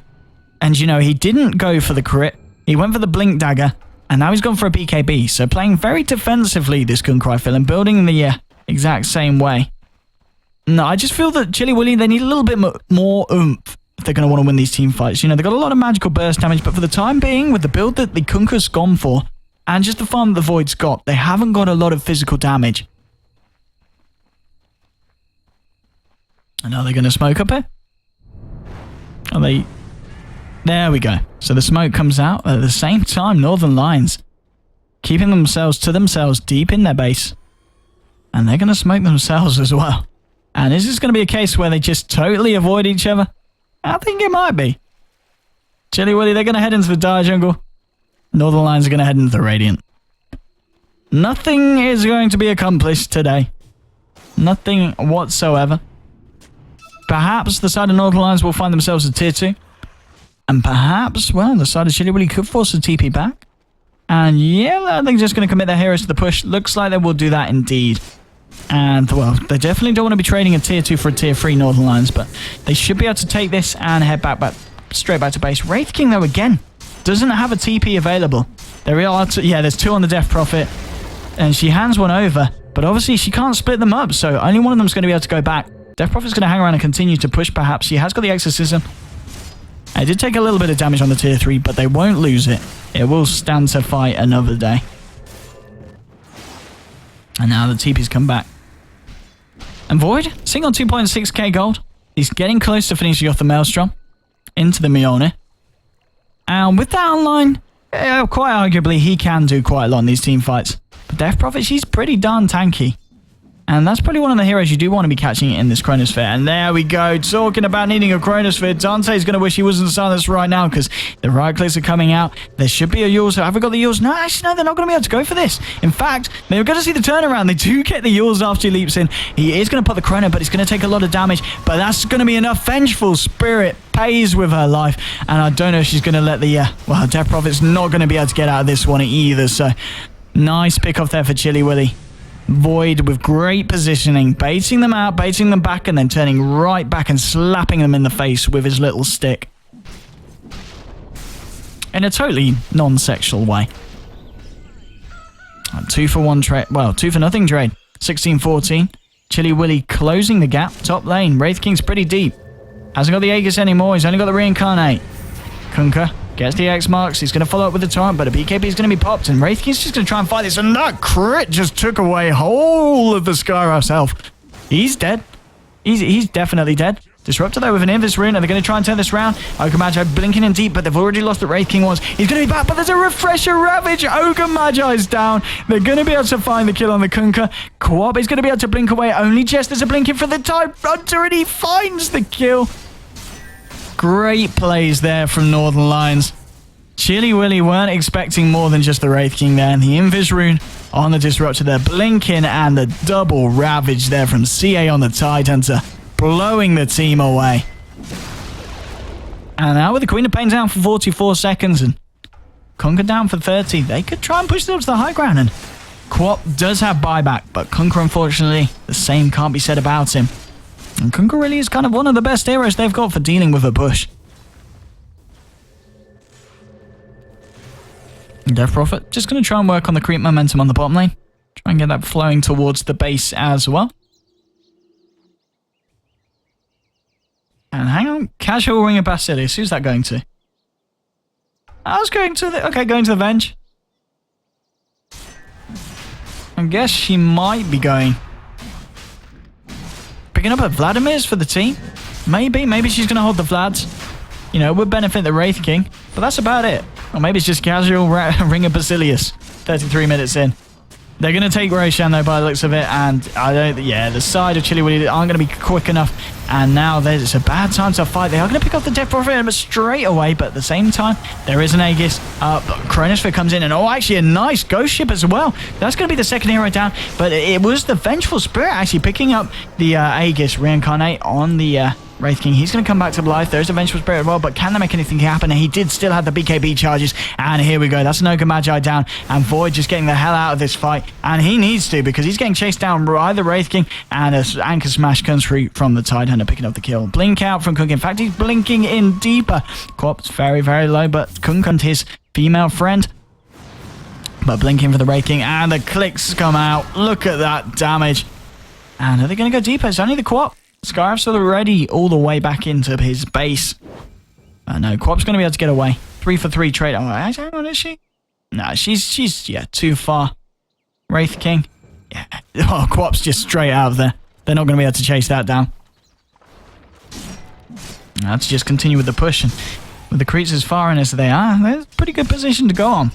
And, you know, he didn't go for the crit. He went for the Blink Dagger. And now he's gone for a BKB. So playing very defensively, this Kunkka, I feel, and building the exact same way. No, I just feel that Chili Willy, they need a little bit more oomph if they're going to want to win these team fights. You know, they've got a lot of magical burst damage, but for the time being, with the build that the Kunkka's gone for, and just the farm that the Void's got, they haven't got a lot of physical damage. And are they going to smoke up here? Are they... There we go. So the smoke comes out at the same time. Northern Lions keeping themselves to themselves deep in their base. And they're going to smoke themselves as well. And is this going to be a case where they just totally avoid each other? I think it might be. Chili Willy, they're going to head into the Dire Jungle. Northern Lions are going to head into the Radiant. Nothing is going to be accomplished today. Nothing whatsoever. Perhaps the side of Northern Lions will find themselves a tier 2. And perhaps, well, the side of Chili Willy could force a TP back. And yeah, they're just going to commit their heroes to the push. Looks like they will do that indeed. And, well, they definitely don't want to be trading a tier 2 for a tier 3 Northern Lions, but they should be able to take this and head back straight back to base. Wraith King, though, again, doesn't have a TP available. There are there's 2 on the Death Prophet, and she hands one over, but obviously she can't split them up, so only one of them's going to be able to go back. Death Prophet's going to hang around and continue to push, perhaps. She has got the Exorcism. It did take a little bit of damage on the tier 3, but they won't lose it. It will stand to fight another day. And now the TP's come back. And Void, sitting on 2.6k gold. He's getting close to finishing off the Maelstrom into the Mjolnir. And with that online, quite arguably, he can do quite a lot in these team fights. But Death Prophet, she's pretty darn tanky. And that's probably one of the heroes you do want to be catching in this Chronosphere. And there we go, talking about needing a Chronosphere. Dante's going to wish he wasn't silenced right now because the right clicks are coming out. There should be a Yule. So have we got the Yules? No, actually, no, they're not going to be able to go for this. In fact, they're going to see the turnaround. They do get the Yules after he leaps in. He is going to put the Chrono, but it's going to take a lot of damage. But that's going to be enough. Vengeful Spirit pays with her life. And I don't know if she's going to let the... well, Death Prophet's not going to be able to get out of this one either. So nice pick off there for Chili Willy. Void with great positioning, baiting them out, baiting them back, and then turning right back and slapping them in the face with his little stick. In a totally non-sexual way. 2-for-1 trade. Well, 2-for-nothing trade. 16-14. Chili Willy closing the gap. Top lane. Wraith King's pretty deep. Hasn't got the Aegis anymore. He's only got the Reincarnate. Kunkka gets the X marks. He's going to follow up with the Torrent, but a BKB is going to be popped, and Wraith King's just going to try and fight this. And that crit just took away whole of the Skyraf's health. He's dead. He's definitely dead. Disruptor though with an Invis rune, and they're going to try and turn this round. Ogre Magi blinking in deep, but they've already lost the Wraith King once. He's going to be back, but there's a Refresher Ravage. Ogre Magi's down. They're going to be able to find the kill on the Kunkka. Quab is going to be able to blink away. Only Jester's a blinking for the Tide Hunter, and he finds the kill. Great plays there from Northern Lions. Chili Willy weren't expecting more than just the Wraith King there, and the Invis rune on the Disruptor there, blinking, and the double Ravage there from CA on the Tide Hunter, blowing the team away. And now with the Queen of Pain down for 44 seconds and Kunkka down for 30, they could try and push them to the high ground, and Quap does have buyback, but Kunkka, unfortunately, the same can't be said about him. And Kunkka really is kind of one of the best heroes they've got for dealing with a push. Death Prophet just going to try and work on the creep momentum on the bottom lane. Try and get that flowing towards the base as well. And hang on, Casual Ring of Basilius. Who's that going to? I was going to the... Okay, going to the Venge. I guess she might be going... Picking up at Vladimir's for the team. Maybe she's going to hold the Vlads. You know, it would benefit the Wraith King. But that's about it. Or maybe it's just Casual Ring of Basilius. 33 minutes in. They're going to take Roshan though by the looks of it. And I don't... Yeah, the side of Chili Willy aren't going to be quick enough And now there's a bad time to fight. They are going to pick up the Death Prophet straight away, but at the same time, there is an Aegis. Chronosphere comes in, and actually a nice Ghost Ship as well. That's going to be the second hero down, but it was the Vengeful Spirit actually picking up the Aegis Reincarnate on the Wraith King. He's going to come back to life. There's a Vengeful Spirit as well, but can they make anything happen? And he did still have the BKB charges, and here we go. That's an Ogre Magi down, and Void just getting the hell out of this fight, and he needs to, because he's getting chased down by the Wraith King, and an Anchor Smash comes free from the Tidehunter, picking up the kill. Blink out from Kunk. In fact, he's blinking in deeper. Quap's very, very low, but Kunk and his female friend, but blinking for the Wraith King, and the clicks come out. Look at that damage. And are they going to go deeper? It's only the Quap. Scarf's already all the way back into his base. No, Quap's going to be able to get away. 3 for 3 trade. Oh, hang on, is she? No, she's yeah, too far. Wraith King. Yeah. Oh, Quap's just straight out of there. They're not going to be able to chase that down. Let's just continue with the push. And with the creeps as far in as they are, there's a pretty good position to go on.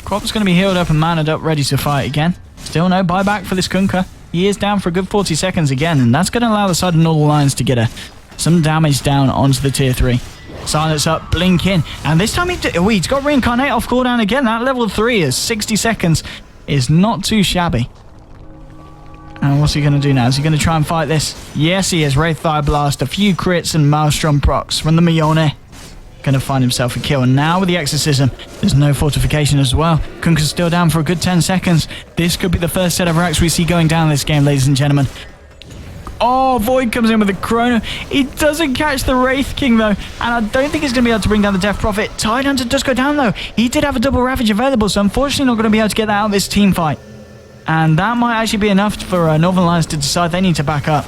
Quap's going to be healed up and mannered up, ready to fight again. Still no buyback for this Kunker. He is down for a good 40 seconds again, and that's going to allow the side of Northern Lions to get some damage down onto the tier 3. Silence up, blink in, and this time he's got Reincarnate off cooldown again. That level 3 is 60 seconds is not too shabby. And what's he going to do now? Is he going to try and fight this? Yes, he is. Wraith Fire Blast, a few crits and Maelstrom procs from the Mione. Going to find himself a kill. And now with the Exorcism, there's no fortification as well. Kunker's still down for a good 10 seconds. This could be the first set of racks we see going down this game, ladies and gentlemen. Oh, Void comes in with a Chrono. He doesn't catch the Wraith King, though. And I don't think he's going to be able to bring down the Death Prophet. Tidehunter does go down, though. He did have a double Ravage available, so unfortunately not going to be able to get that out of this team fight. And that might actually be enough for Northern Lions to decide they need to back up.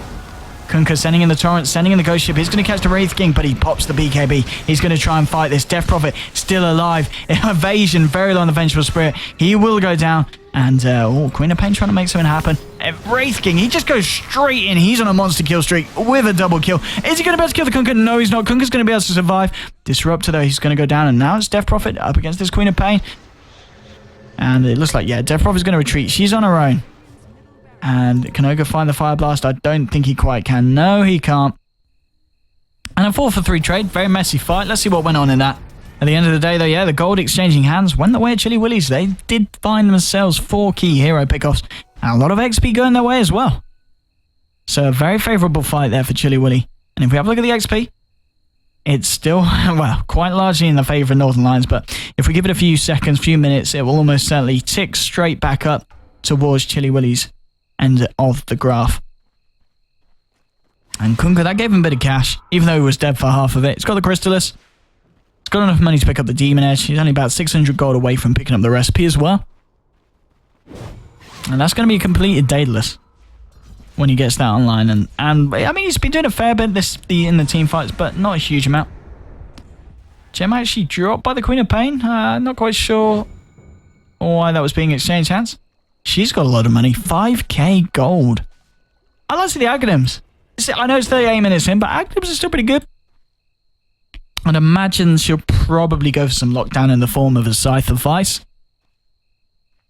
Kunker sending in the Torrent, sending in the Ghost Ship. He's going to catch the Wraith King, but he pops the BKB. He's going to try and fight this. Death Prophet still alive. Evasion very low on the Vengeful Spirit. He will go down. And, Queen of Pain trying to make something happen. Wraith King, he just goes straight in. He's on a monster kill streak with a double kill. Is he going to be able to kill the Kunker? No, he's not. Kunker's going to be able to survive. Disruptor, though, he's going to go down. And now it's Death Prophet up against this Queen of Pain. And it looks like, yeah, Death Prophet's going to retreat. She's on her own. And can Ogre find the Fire Blast? I don't think he quite can. No, he can't. And a 4 for 3 trade. Very messy fight. Let's see what went on in that. At the end of the day, though, yeah, the gold exchanging hands went the way of Chili Willy's. They did find themselves 4 key hero pickoffs. And a lot of XP going their way as well. So a very favourable fight there for Chili Willy. And if we have a look at the XP, it's still, well, quite largely in the favour of Northern Lions. But if we give it a few seconds, few minutes, it will almost certainly tick straight back up towards Chili Willy's end of the graph. And Kunker, that gave him a bit of cash, even though he was dead for half of it. He's got the Crystallis. He's got enough money to pick up the Demon Edge. He's only about 600 gold away from picking up the recipe as well. And that's going to be completed Daedalus when he gets that online. And I mean, he's been doing a fair bit in the team fights, but not a huge amount. Gem actually dropped by the Queen of Pain. Not quite sure why that was being exchanged hands. She's got a lot of money. 5k gold. I like to see the Aghanim's. I know it's 38 minutes in, but Aghanim's are still pretty good. I'd imagine she'll probably go for some lockdown in the form of a Scythe of Vice.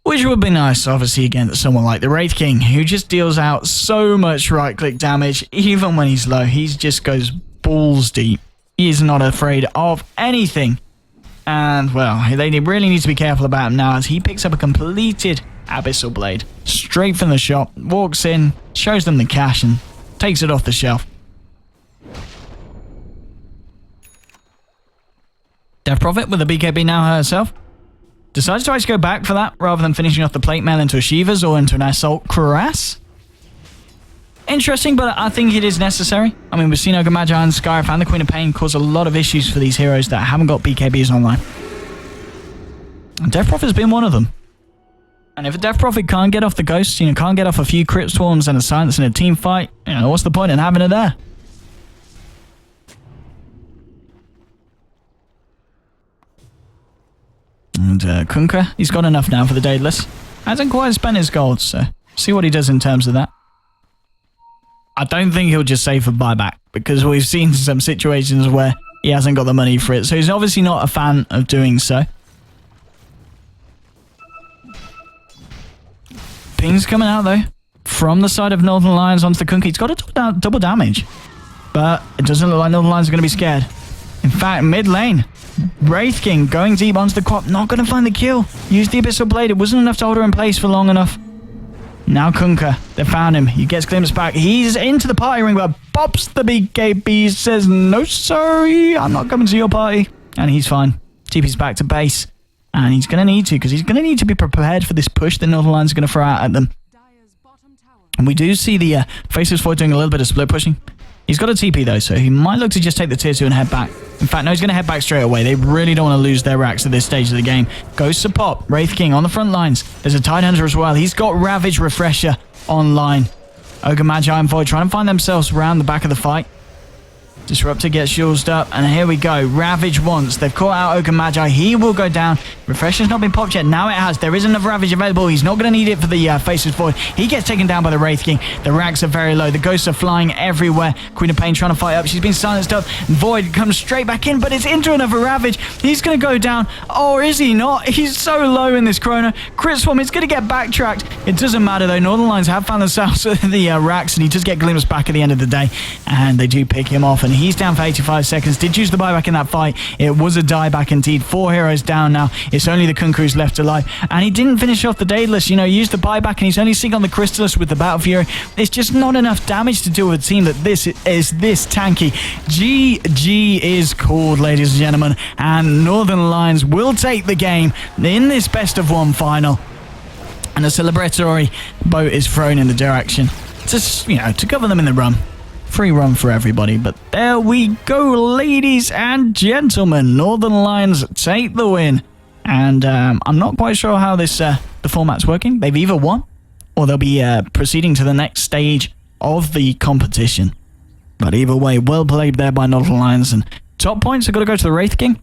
Which would be nice, obviously, against someone like the Wraith King, who just deals out so much right-click damage, even when he's low. He just goes balls deep. He is not afraid of anything. And, well, they really need to be careful about him now, as he picks up a completed Abyssal Blade straight from the shop, walks in, shows them the cash, and takes it off the shelf. Death Prophet with the BKB now herself decides to actually go back for that rather than finishing off the plate mail into a Shivas or into an Assault Cuirass. Interesting, but I think it is necessary. I mean, we've seen Ogre Magi and Scarif and the Queen of Pain cause a lot of issues for these heroes that haven't got BKBs online. And Death Prophet's been one of them. And if a Death Prophet can't get off the Ghosts, can't get off a few crit swarms and a silence in a team fight, what's the point in having it there? And Kunker, he's got enough now for the Daedalus. Hasn't quite spent his gold, so see what he does in terms of that. I don't think he'll just save for buyback, because we've seen some situations where he hasn't got the money for it, so he's obviously not a fan of doing so. Ping's coming out, though, from the side of Northern Lions onto the Kunker. He's got a double damage. But it doesn't look like Northern Lions are going to be scared. In fact, mid lane, Wraith King going deep onto the crop, not going to find the kill. Used the Abyssal Blade. It wasn't enough to hold her in place for long enough. Now Kunkka, they found him. He gets glimpsed back. He's into the party ring, but bops the BKB, says, no, sorry, I'm not coming to your party. And he's fine. TP's back to base. And he's going to need to, because he's going to need to be prepared for this push that Northern Lions are going to throw out at them. And we do see the Faceless Void doing a little bit of split pushing. He's got a TP though, so he might look to just take the tier 2 and head back. In fact, no, he's going to head back straight away. They really don't want to lose their racks at this stage of the game. Goes to pop. Wraith King on the front lines. There's a Tidehunter as well. He's got Ravage Refresher online. Ogre Magi and Void trying to find themselves around the back of the fight. Disruptor gets shielded up, and here we go. Ravage once. They've caught out Ogre Magi. He will go down. Refresher's not been popped yet. Now it has. There is another Ravage available. He's not going to need it for the Faceless Void. He gets taken down by the Wraith King. The racks are very low. The ghosts are flying everywhere. Queen of Pain trying to fight up. She's been silenced up. Void comes straight back in, but it's into another Ravage. He's going to go down. Or is he not? He's so low in this Chrono. Crit Swarm is going to get backtracked. It doesn't matter, though. Northern Lions have found themselves the racks, and he does get glimpsed back at the end of the day. And they do pick him off, and he's down for 85 seconds. Did use the buyback in that fight. It was a dieback indeed. 4 heroes down now. It's only the Kunku who's left alive. And he didn't finish off the Daedalus. You know, he used the buyback and he's only seeing on the Crystallis with the Battle Fury. It's just not enough damage to deal with a team that this is this tanky. GG is called, ladies and gentlemen. And Northern Lions will take the game in this best of 1 final. And a celebratory boat is thrown in the direction to cover them in the run. Free run for everybody, but there we go, ladies and gentlemen. Northern Lions take the win, and I'm not quite sure how this the format's working. They've either won or they'll be proceeding to the next stage of the competition. But either way, well played there by Northern Lions, and top points are going to go to the Wraith King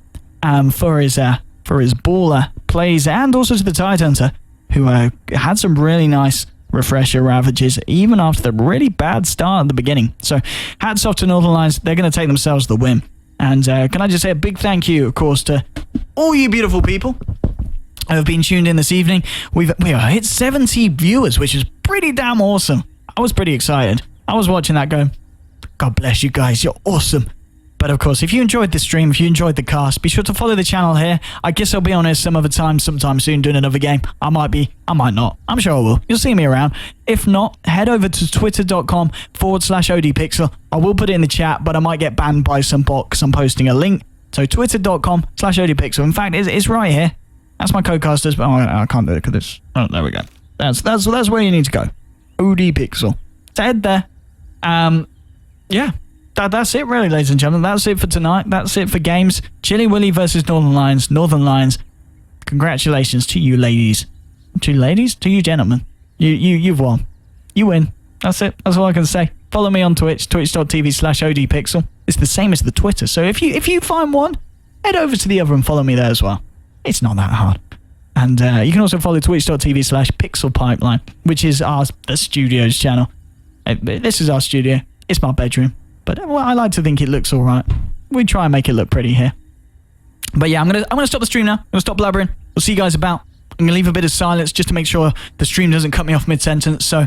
for his baller plays, and also to the Tidehunter, who had some really nice refresher ravages even after the really bad start at the beginning. So hats off to Northern Lions. They're going to take themselves the win. And can I just say a big thank you, of course, to all you beautiful people who have been tuned in this evening. We hit 70 viewers, which is pretty damn awesome. I was pretty excited. I was watching that going, God bless you guys, you're awesome. But of course, if you enjoyed the stream, if you enjoyed the cast, be sure to follow the channel here. I guess I'll be on here some other time, sometime soon, doing another game. I might be, I might not. I'm sure I will. You'll see me around. If not, head over to twitter.com/odpixel. I will put it in the chat, but I might get banned by some bot because I'm posting a link. So twitter.com/odpixel. In fact, it's right here. That's my co-casters, but I can't do it because it's... Oh, there we go. That's where you need to go. ODPixel. So head there. Yeah. That's it really, ladies and gentlemen. That's it for tonight. That's it for games. Chili Willy versus Northern Lions. Northern Lions, congratulations to you ladies. To you ladies? To you gentlemen. You've won. You win. That's it. That's all I can say. Follow me on Twitch, twitch.tv/odpixel. It's the same as the Twitter. So if you find one, head over to the other and follow me there as well. It's not that hard. And you can also follow twitch.tv/pixelpipeline, which is the studio's channel. This is our studio. It's my bedroom. But I like to think it looks all right. We try and make it look pretty here. But yeah, I'm gonna stop the stream now. I'm gonna stop blabbering. We'll see you guys about. I'm gonna leave a bit of silence just to make sure the stream doesn't cut me off mid-sentence. So